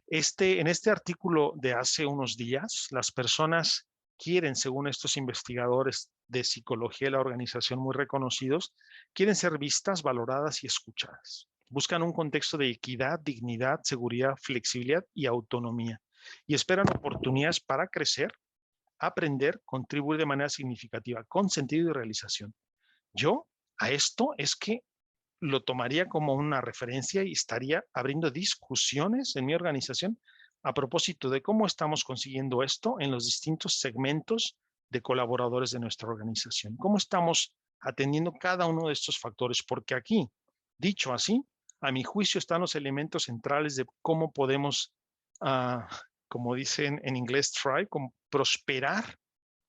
En este artículo de hace unos días, las personas quieren, según estos investigadores de psicología de la organización muy reconocidos, quieren ser vistas, valoradas y escuchadas. Buscan un contexto de equidad, dignidad, seguridad, flexibilidad y autonomía. Y esperan oportunidades para crecer, aprender, contribuir de manera significativa, con sentido y realización. Yo a esto es que lo tomaría como una referencia y estaría abriendo discusiones en mi organización a propósito de cómo estamos consiguiendo esto en los distintos segmentos de colaboradores de nuestra organización. Cómo estamos atendiendo cada uno de estos factores, porque aquí, dicho así, a mi juicio están los elementos centrales de cómo podemos, uh, como dicen en inglés, thrive, como prosperar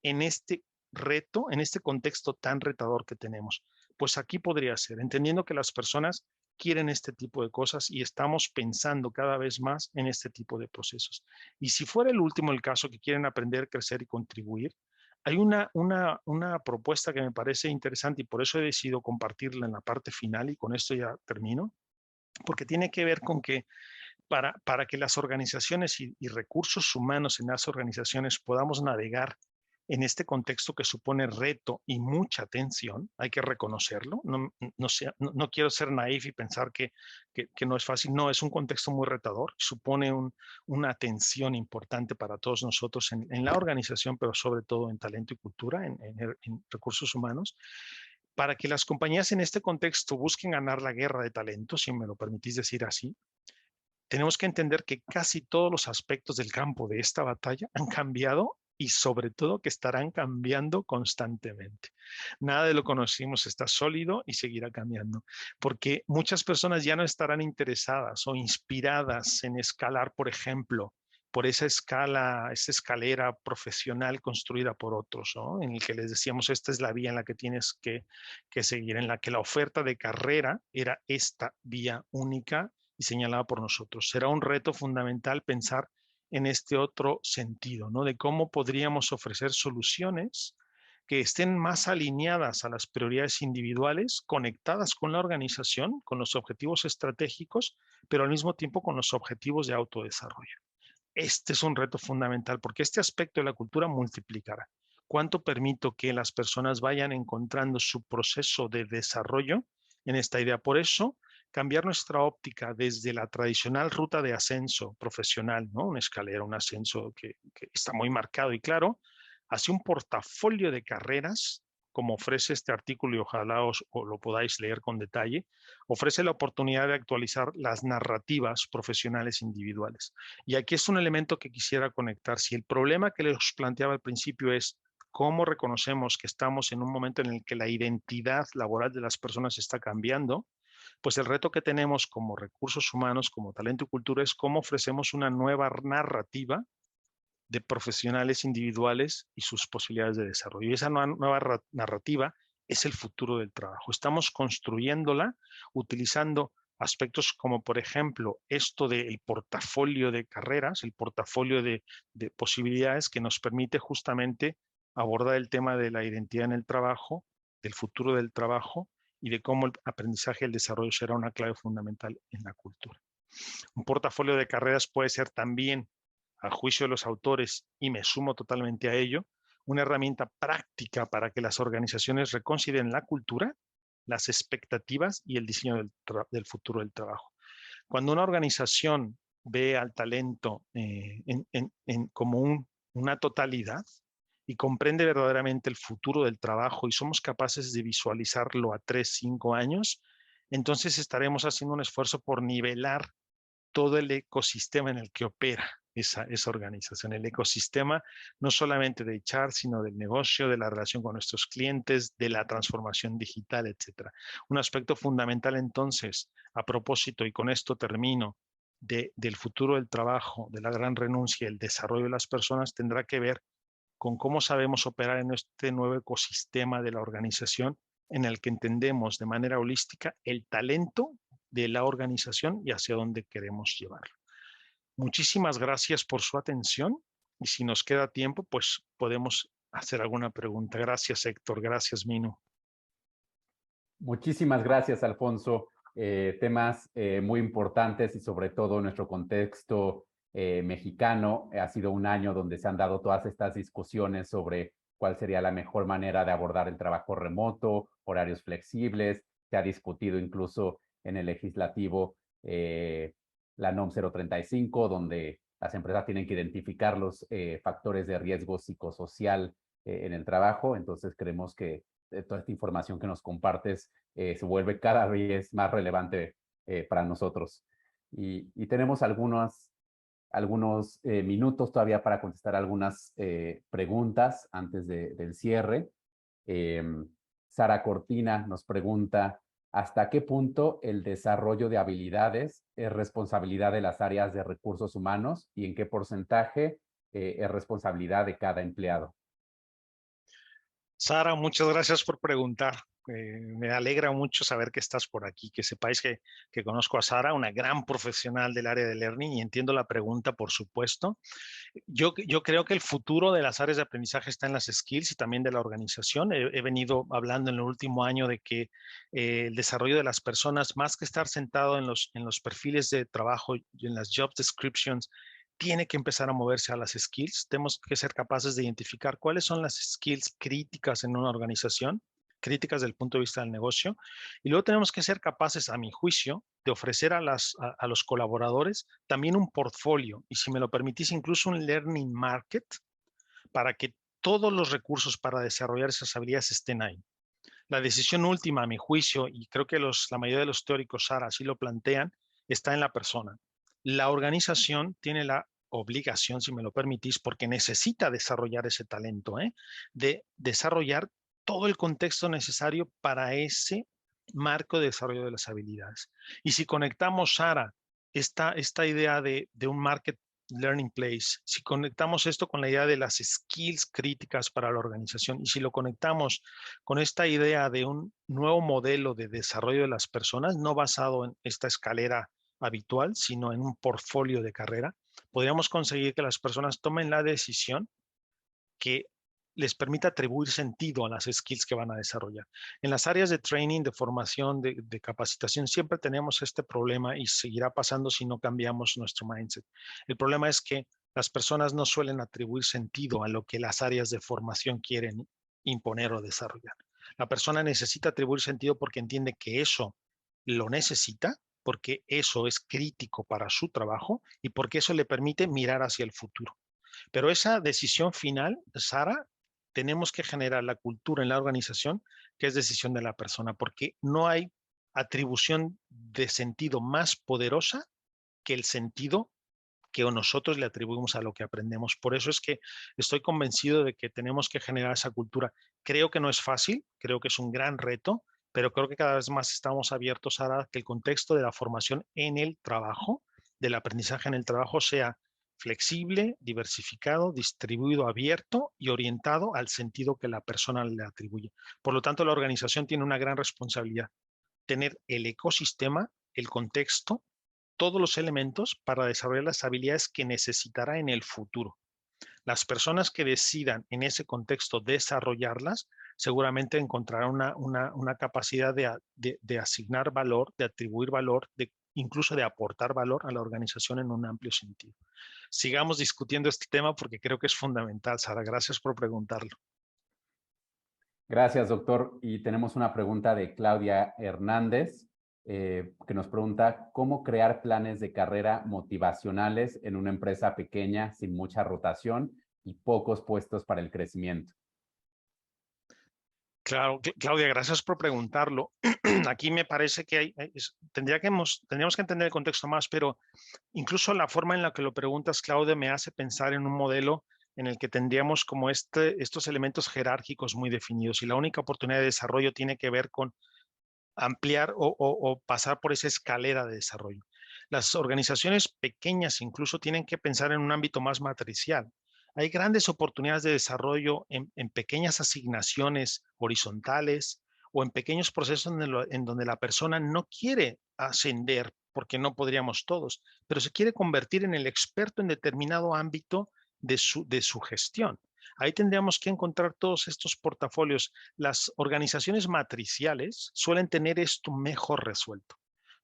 en este reto, en este contexto tan retador que tenemos. Pues aquí podría ser, entendiendo que las personas quieren este tipo de cosas y estamos pensando cada vez más en este tipo de procesos. Y si fuera el último el caso, que quieren aprender, crecer y contribuir, hay una propuesta que me parece interesante y por eso he decidido compartirla en la parte final y con esto ya termino, porque tiene que ver con que para que las organizaciones y recursos humanos en las organizaciones podamos navegar en este contexto que supone reto y mucha tensión, hay que reconocerlo. No quiero ser naif y pensar que no es fácil. No, es un contexto muy retador, supone una tensión importante para todos nosotros en la organización, pero sobre todo en talento y cultura, en recursos humanos. Para que las compañías en este contexto busquen ganar la guerra de talento, si me lo permitís decir así, tenemos que entender que casi todos los aspectos del campo de esta batalla han cambiado y sobre todo que estarán cambiando constantemente. Nada de lo conocimos está sólido y seguirá cambiando, porque muchas personas ya no estarán interesadas o inspiradas en escalar, por ejemplo, por esa escalera profesional construida por otros, ¿no? En el que les decíamos, esta es la vía en la que tienes que seguir, en la que la oferta de carrera era esta vía única y señalada por nosotros. Será un reto fundamental pensar en este otro sentido, ¿no? De cómo podríamos ofrecer soluciones que estén más alineadas a las prioridades individuales, conectadas con la organización, con los objetivos estratégicos, pero al mismo tiempo con los objetivos de autodesarrollo. Este es un reto fundamental porque este aspecto de la cultura multiplicará. ¿Cuánto permito que las personas vayan encontrando su proceso de desarrollo en esta idea? Por eso, cambiar nuestra óptica desde la tradicional ruta de ascenso profesional, ¿no? Una escalera, un ascenso que está muy marcado y claro, hacia un portafolio de carreras, como ofrece este artículo y ojalá os lo podáis leer con detalle, ofrece la oportunidad de actualizar las narrativas profesionales individuales. Y aquí es un elemento que quisiera conectar. Si el problema que les planteaba al principio es cómo reconocemos que estamos en un momento en el que la identidad laboral de las personas está cambiando, pues el reto que tenemos como recursos humanos, como talento y cultura, es cómo ofrecemos una nueva narrativa de profesionales individuales y sus posibilidades de desarrollo. Y esa nueva narrativa es el futuro del trabajo. Estamos construyéndola utilizando aspectos como, por ejemplo, esto del portafolio de carreras, el portafolio de posibilidades que nos permite justamente abordar el tema de la identidad en el trabajo, del futuro del trabajo y de cómo el aprendizaje y el desarrollo será una clave fundamental en la cultura. Un portafolio de carreras puede ser también, a juicio de los autores, y me sumo totalmente a ello, una herramienta práctica para que las organizaciones reconsideren la cultura, las expectativas y el diseño del futuro del trabajo. Cuando una organización ve al talento como una totalidad y comprende verdaderamente el futuro del trabajo y somos capaces de visualizarlo a 3, 5 años, entonces estaremos haciendo un esfuerzo por nivelar todo el ecosistema en el que opera esa organización, el ecosistema no solamente de HR, sino del negocio, de la relación con nuestros clientes, de la transformación digital, etcétera. Un aspecto fundamental entonces, a propósito, y con esto termino, del futuro del trabajo, de la gran renuncia, el desarrollo de las personas, tendrá que ver con cómo sabemos operar en este nuevo ecosistema de la organización en el que entendemos de manera holística el talento de la organización y hacia dónde queremos llevarlo. Muchísimas gracias por su atención y si nos queda tiempo, pues podemos hacer alguna pregunta. Gracias, Héctor. Gracias, Mino. Muchísimas gracias, Alfonso. Temas muy importantes y sobre todo en nuestro contexto mexicano. Ha sido un año donde se han dado todas estas discusiones sobre cuál sería la mejor manera de abordar el trabajo remoto, horarios flexibles. Se ha discutido incluso en el legislativo la NOM 035, donde las empresas tienen que identificar los factores de riesgo psicosocial en el trabajo. Entonces creemos que toda esta información que nos compartes se vuelve cada vez más relevante para nosotros. Y tenemos algunos minutos todavía para contestar algunas preguntas antes del cierre. Eh, Sara Cortina nos pregunta, ¿hasta qué punto el desarrollo de habilidades es responsabilidad de las áreas de recursos humanos y en qué porcentaje es responsabilidad de cada empleado? Sara, muchas gracias por preguntar. Me alegra mucho saber que estás por aquí, que sepáis que conozco a Sara, una gran profesional del área de learning, y entiendo la pregunta, por supuesto. Yo creo que el futuro de las áreas de aprendizaje está en las skills y también de la organización. He venido hablando en el último año de que el desarrollo de las personas, más que estar sentado en los perfiles de trabajo y en las job descriptions, tiene que empezar a moverse a las skills. Tenemos que ser capaces de identificar cuáles son las skills críticas en una organización, críticas desde el punto de vista del negocio, y luego tenemos que ser capaces, a mi juicio, de ofrecer a los colaboradores también un portfolio y, si me lo permitís, incluso un learning market para que todos los recursos para desarrollar esas habilidades estén ahí. La decisión última, a mi juicio, y creo que la mayoría de los teóricos SARA así lo plantean, está en la persona. La organización tiene la obligación, si me lo permitís, porque necesita desarrollar ese talento, de desarrollar todo el contexto necesario para ese marco de desarrollo de las habilidades. Y si conectamos, Sara, esta idea de un market learning place, si conectamos esto con la idea de las skills críticas para la organización y si lo conectamos con esta idea de un nuevo modelo de desarrollo de las personas, no basado en esta escalera habitual, sino en un portfolio de carrera, podríamos conseguir que las personas tomen la decisión que les permita atribuir sentido a las skills que van a desarrollar. En las áreas de training, de formación, de capacitación, siempre tenemos este problema y seguirá pasando si no cambiamos nuestro mindset. El problema es que las personas no suelen atribuir sentido a lo que las áreas de formación quieren imponer o desarrollar. La persona necesita atribuir sentido porque entiende que eso lo necesita, porque eso es crítico para su trabajo y porque eso le permite mirar hacia el futuro. Pero esa decisión final, Sara, tenemos que generar la cultura en la organización que es decisión de la persona, porque no hay atribución de sentido más poderosa que el sentido que nosotros le atribuimos a lo que aprendemos. Por eso es que estoy convencido de que tenemos que generar esa cultura. Creo que no es fácil, creo que es un gran reto, pero creo que cada vez más estamos abiertos a que el contexto de la formación en el trabajo, del aprendizaje en el trabajo, sea flexible, diversificado, distribuido, abierto y orientado al sentido que la persona le atribuye. Por lo tanto, la organización tiene una gran responsabilidad, tener el ecosistema, el contexto, todos los elementos para desarrollar las habilidades que necesitará en el futuro. Las personas que decidan en ese contexto desarrollarlas, seguramente encontrarán una capacidad de asignar valor, de atribuir valor, incluso de aportar valor a la organización en un amplio sentido. Sigamos discutiendo este tema porque creo que es fundamental, Sara. Gracias por preguntarlo. Gracias, doctor. Y tenemos una pregunta de Claudia Hernández, que nos pregunta, ¿cómo crear planes de carrera motivacionales en una empresa pequeña sin mucha rotación y pocos puestos para el crecimiento? Claro, Claudia, gracias por preguntarlo. Aquí me parece que tendríamos que entender el contexto más, pero incluso la forma en la que lo preguntas, Claudia, me hace pensar en un modelo en el que tendríamos como estos elementos jerárquicos muy definidos y la única oportunidad de desarrollo tiene que ver con ampliar o pasar por esa escalera de desarrollo. Las organizaciones pequeñas incluso tienen que pensar en un ámbito más matricial. Hay grandes oportunidades de desarrollo en pequeñas asignaciones horizontales o en pequeños procesos en donde la persona no quiere ascender, porque no podríamos todos, pero se quiere convertir en el experto en determinado ámbito de su gestión. Ahí tendríamos que encontrar todos estos portafolios. Las organizaciones matriciales suelen tener esto mejor resuelto,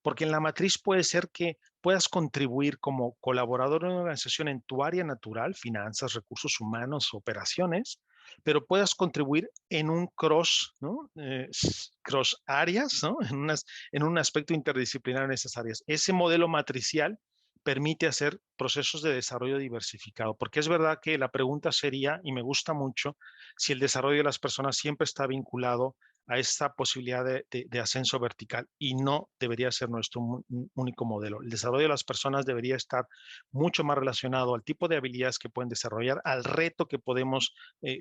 porque en la matriz puede ser que puedas contribuir como colaborador en una organización en tu área natural, finanzas, recursos humanos, operaciones, pero puedas contribuir en un cross, ¿no? Cross áreas, ¿no? En un aspecto interdisciplinar en esas áreas. Ese modelo matricial permite hacer procesos de desarrollo diversificado, porque es verdad que la pregunta sería, y me gusta mucho, si el desarrollo de las personas siempre está vinculado a esta posibilidad de ascenso vertical y no debería ser nuestro único modelo. El desarrollo de las personas debería estar mucho más relacionado al tipo de habilidades que pueden desarrollar, al reto que podemos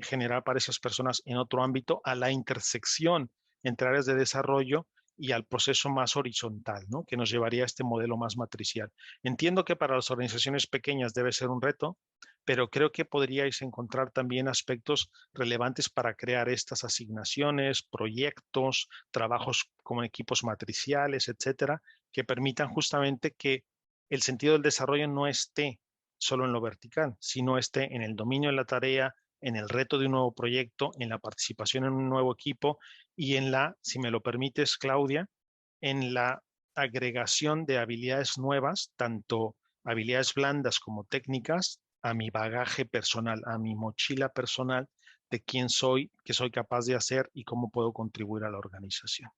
generar para esas personas en otro ámbito, a la intersección entre áreas de desarrollo y al proceso más horizontal, ¿no? Que nos llevaría a este modelo más matricial. Entiendo que para las organizaciones pequeñas debe ser un reto, pero creo que podríais encontrar también aspectos relevantes para crear estas asignaciones, proyectos, trabajos como equipos matriciales, etcétera, que permitan justamente que el sentido del desarrollo no esté solo en lo vertical, sino esté en el dominio de la tarea, en el reto de un nuevo proyecto, en la participación en un nuevo equipo y en la, si me lo permites, Claudia, en la agregación de habilidades nuevas, tanto habilidades blandas como técnicas, a mi bagaje personal, a mi mochila personal de quién soy, qué soy capaz de hacer y cómo puedo contribuir a la organización.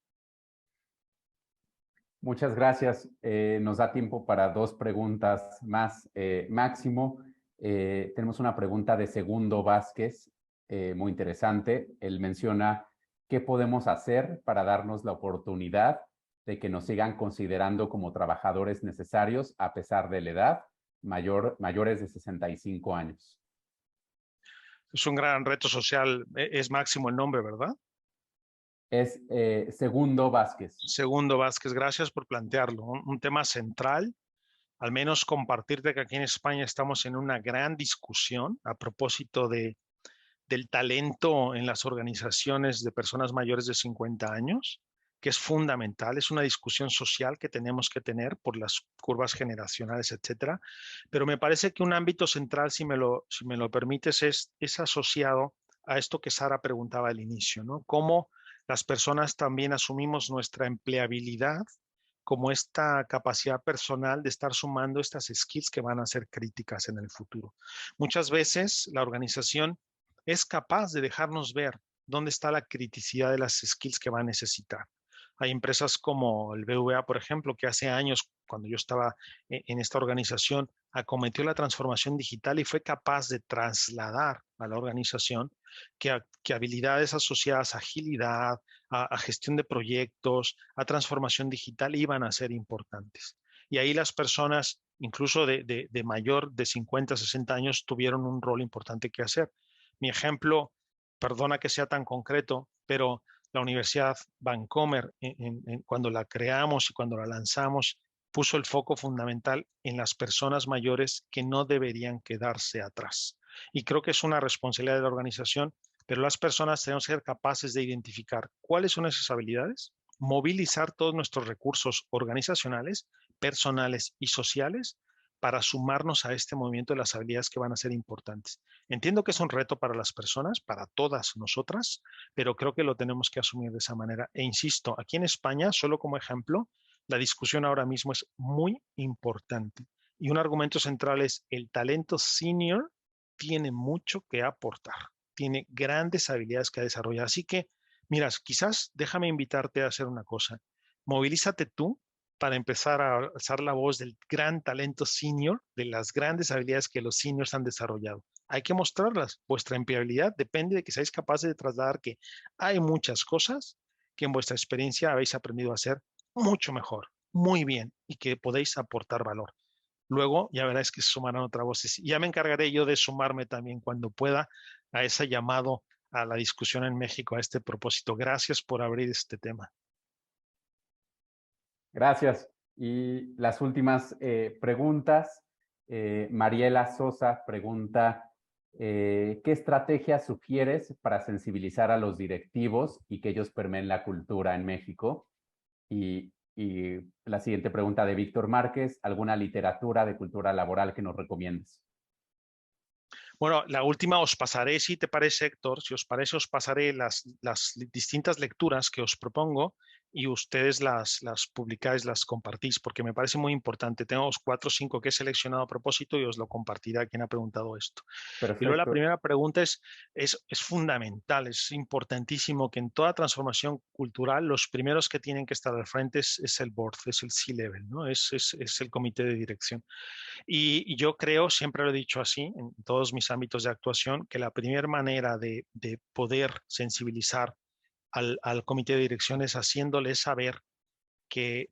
Muchas gracias. Nos da tiempo para dos preguntas más máximo. Tenemos una pregunta de Segundo Vázquez, muy interesante. Él menciona, ¿qué podemos hacer para darnos la oportunidad de que nos sigan considerando como trabajadores necesarios a pesar de la edad, mayores de 65 años? Es un gran reto social, es Máximo el nombre, ¿verdad? Es Segundo Vázquez. Segundo Vázquez, gracias por plantearlo. Un tema central, al menos compartirte que aquí en España estamos en una gran discusión a propósito del talento en las organizaciones de personas mayores de 50 años, que es fundamental, es una discusión social que tenemos que tener por las curvas generacionales, etcétera. Pero me parece que un ámbito central, si me lo permites, es asociado a esto que Sara preguntaba al inicio, ¿no? Cómo las personas también asumimos nuestra empleabilidad como esta capacidad personal de estar sumando estas skills que van a ser críticas en el futuro. Muchas veces la organización es capaz de dejarnos ver dónde está la criticidad de las skills que va a necesitar. Hay empresas como el BVA, por ejemplo, que hace años, cuando yo estaba en esta organización, acometió la transformación digital y fue capaz de trasladar a la organización que habilidades asociadas a agilidad, a gestión de proyectos, a transformación digital iban a ser importantes. Y ahí las personas, incluso de mayor de 50, 60 años, tuvieron un rol importante que hacer. Mi ejemplo, perdona que sea tan concreto, pero la Universidad Vancomer, cuando la creamos y cuando la lanzamos, puso el foco fundamental en las personas mayores que no deberían quedarse atrás. Y creo que es una responsabilidad de la organización, pero las personas tenemos que ser capaces de identificar cuáles son esas habilidades, movilizar todos nuestros recursos organizacionales, personales y sociales para sumarnos a este movimiento de las habilidades que van a ser importantes. Entiendo que es un reto para las personas, para todas nosotras, pero creo que lo tenemos que asumir de esa manera. E insisto, aquí en España, solo como ejemplo, la discusión ahora mismo es muy importante. Y un argumento central es el talento senior tiene mucho que aportar, tiene grandes habilidades que desarrollar. Así que, mira, quizás déjame invitarte a hacer una cosa. Movilízate tú para empezar a alzar la voz del gran talento senior, de las grandes habilidades que los seniors han desarrollado. Hay que mostrarlas. Vuestra empleabilidad depende de que seáis capaces de trasladar que hay muchas cosas que en vuestra experiencia habéis aprendido a hacer mucho mejor, muy bien, y que podéis aportar valor. Luego ya verás que se sumarán otras voces. Ya me encargaré yo de sumarme también cuando pueda a ese llamado a la discusión en México a este propósito. Gracias por abrir este tema. Gracias. Y las últimas preguntas. Mariela Sosa pregunta, ¿qué estrategia sugieres para sensibilizar a los directivos y que ellos permeen la cultura en México? Y la siguiente pregunta de Víctor Márquez, ¿alguna literatura de cultura laboral que nos recomiendes? Bueno, la última os pasaré, si te parece, Héctor, si os parece, os pasaré las distintas lecturas que os propongo y ustedes las publicáis, las compartís, porque me parece muy importante. Tengo 4 o 5 que he seleccionado a propósito y os lo compartiré a quien ha preguntado esto. Y luego la Perfecto. primera pregunta es fundamental, es importantísimo que en toda transformación cultural los primeros que tienen que estar al frente es el board, es el C-level, ¿no? Es el comité de dirección. Y yo creo, siempre lo he dicho así, en todos mis ámbitos de actuación, que la primera manera de poder sensibilizar al comité de dirección es haciéndole saber que,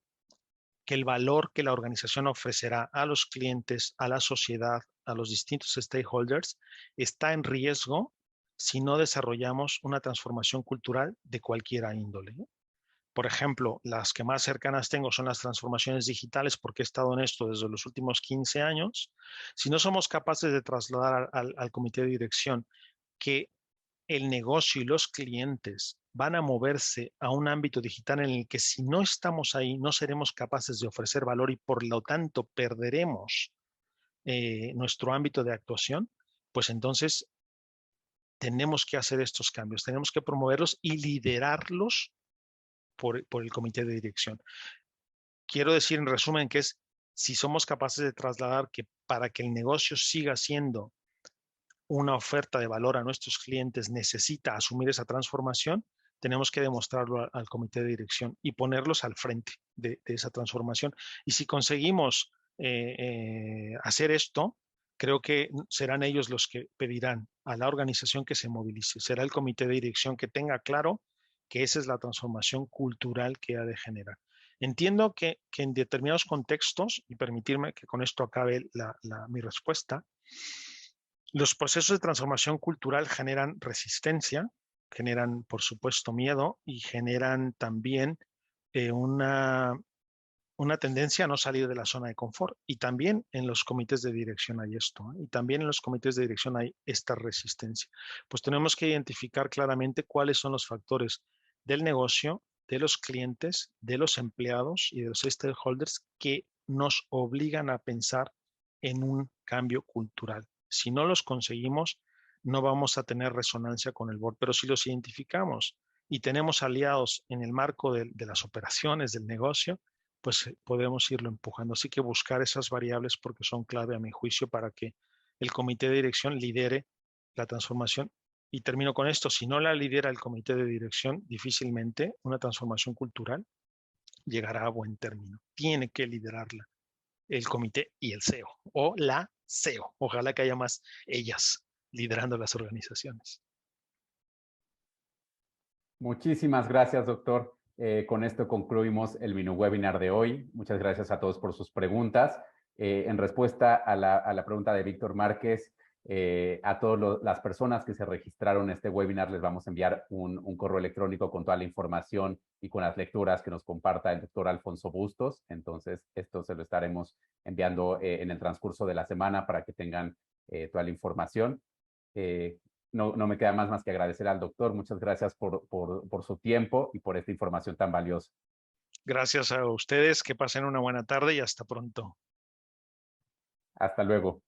que el valor que la organización ofrecerá a los clientes, a la sociedad, a los distintos stakeholders, está en riesgo si no desarrollamos una transformación cultural de cualquier índole. Por ejemplo, las que más cercanas tengo son las transformaciones digitales porque he estado en esto desde los últimos 15 años. Si no somos capaces de trasladar al comité de dirección que el negocio y los clientes van a moverse a un ámbito digital en el que si no estamos ahí no seremos capaces de ofrecer valor y por lo tanto perderemos nuestro ámbito de actuación, pues entonces tenemos que hacer estos cambios, tenemos que promoverlos y liderarlos por el comité de dirección. Quiero decir en resumen que es si somos capaces de trasladar que para que el negocio siga siendo una oferta de valor a nuestros clientes necesita asumir esa transformación, tenemos que demostrarlo al comité de dirección y ponerlos al frente de esa transformación. Y si conseguimos hacer esto, creo que serán ellos los que pedirán a la organización que se movilice. Será el comité de dirección que tenga claro que esa es la transformación cultural que ha de generar. Entiendo que en determinados contextos, y permitirme que con esto acabe mi respuesta, los procesos de transformación cultural generan resistencia, generan, por supuesto, miedo y generan también una tendencia a no salir de la zona de confort. Y también en los comités de dirección hay esto, ¿eh? Y también en los comités de dirección hay esta resistencia. Pues tenemos que identificar claramente cuáles son los factores del negocio, de los clientes, de los empleados y de los stakeholders que nos obligan a pensar en un cambio cultural. Si no los conseguimos, no vamos a tener resonancia con el board, pero si los identificamos y tenemos aliados en el marco de las operaciones del negocio, pues podemos irlo empujando. Así que buscar esas variables porque son clave a mi juicio para que el comité de dirección lidere la transformación. Y termino con esto, si no la lidera el comité de dirección, difícilmente una transformación cultural llegará a buen término. Tiene que liderarla el comité y el CEO o la CEO. Ojalá que haya más ellas liderando las organizaciones. Muchísimas gracias, doctor. Con esto concluimos el mini webinar de hoy. Muchas gracias a todos por sus preguntas. En respuesta a la pregunta de Víctor Márquez, a todas las personas que se registraron en este webinar les vamos a enviar un correo electrónico con toda la información y con las lecturas que nos comparta el doctor Alfonso Bustos. Entonces, esto se lo estaremos enviando en el transcurso de la semana para que tengan toda la información. No me queda más que agradecer al doctor. Muchas gracias por su tiempo y por esta información tan valiosa. Gracias a ustedes, que pasen una buena tarde y hasta pronto. Hasta luego.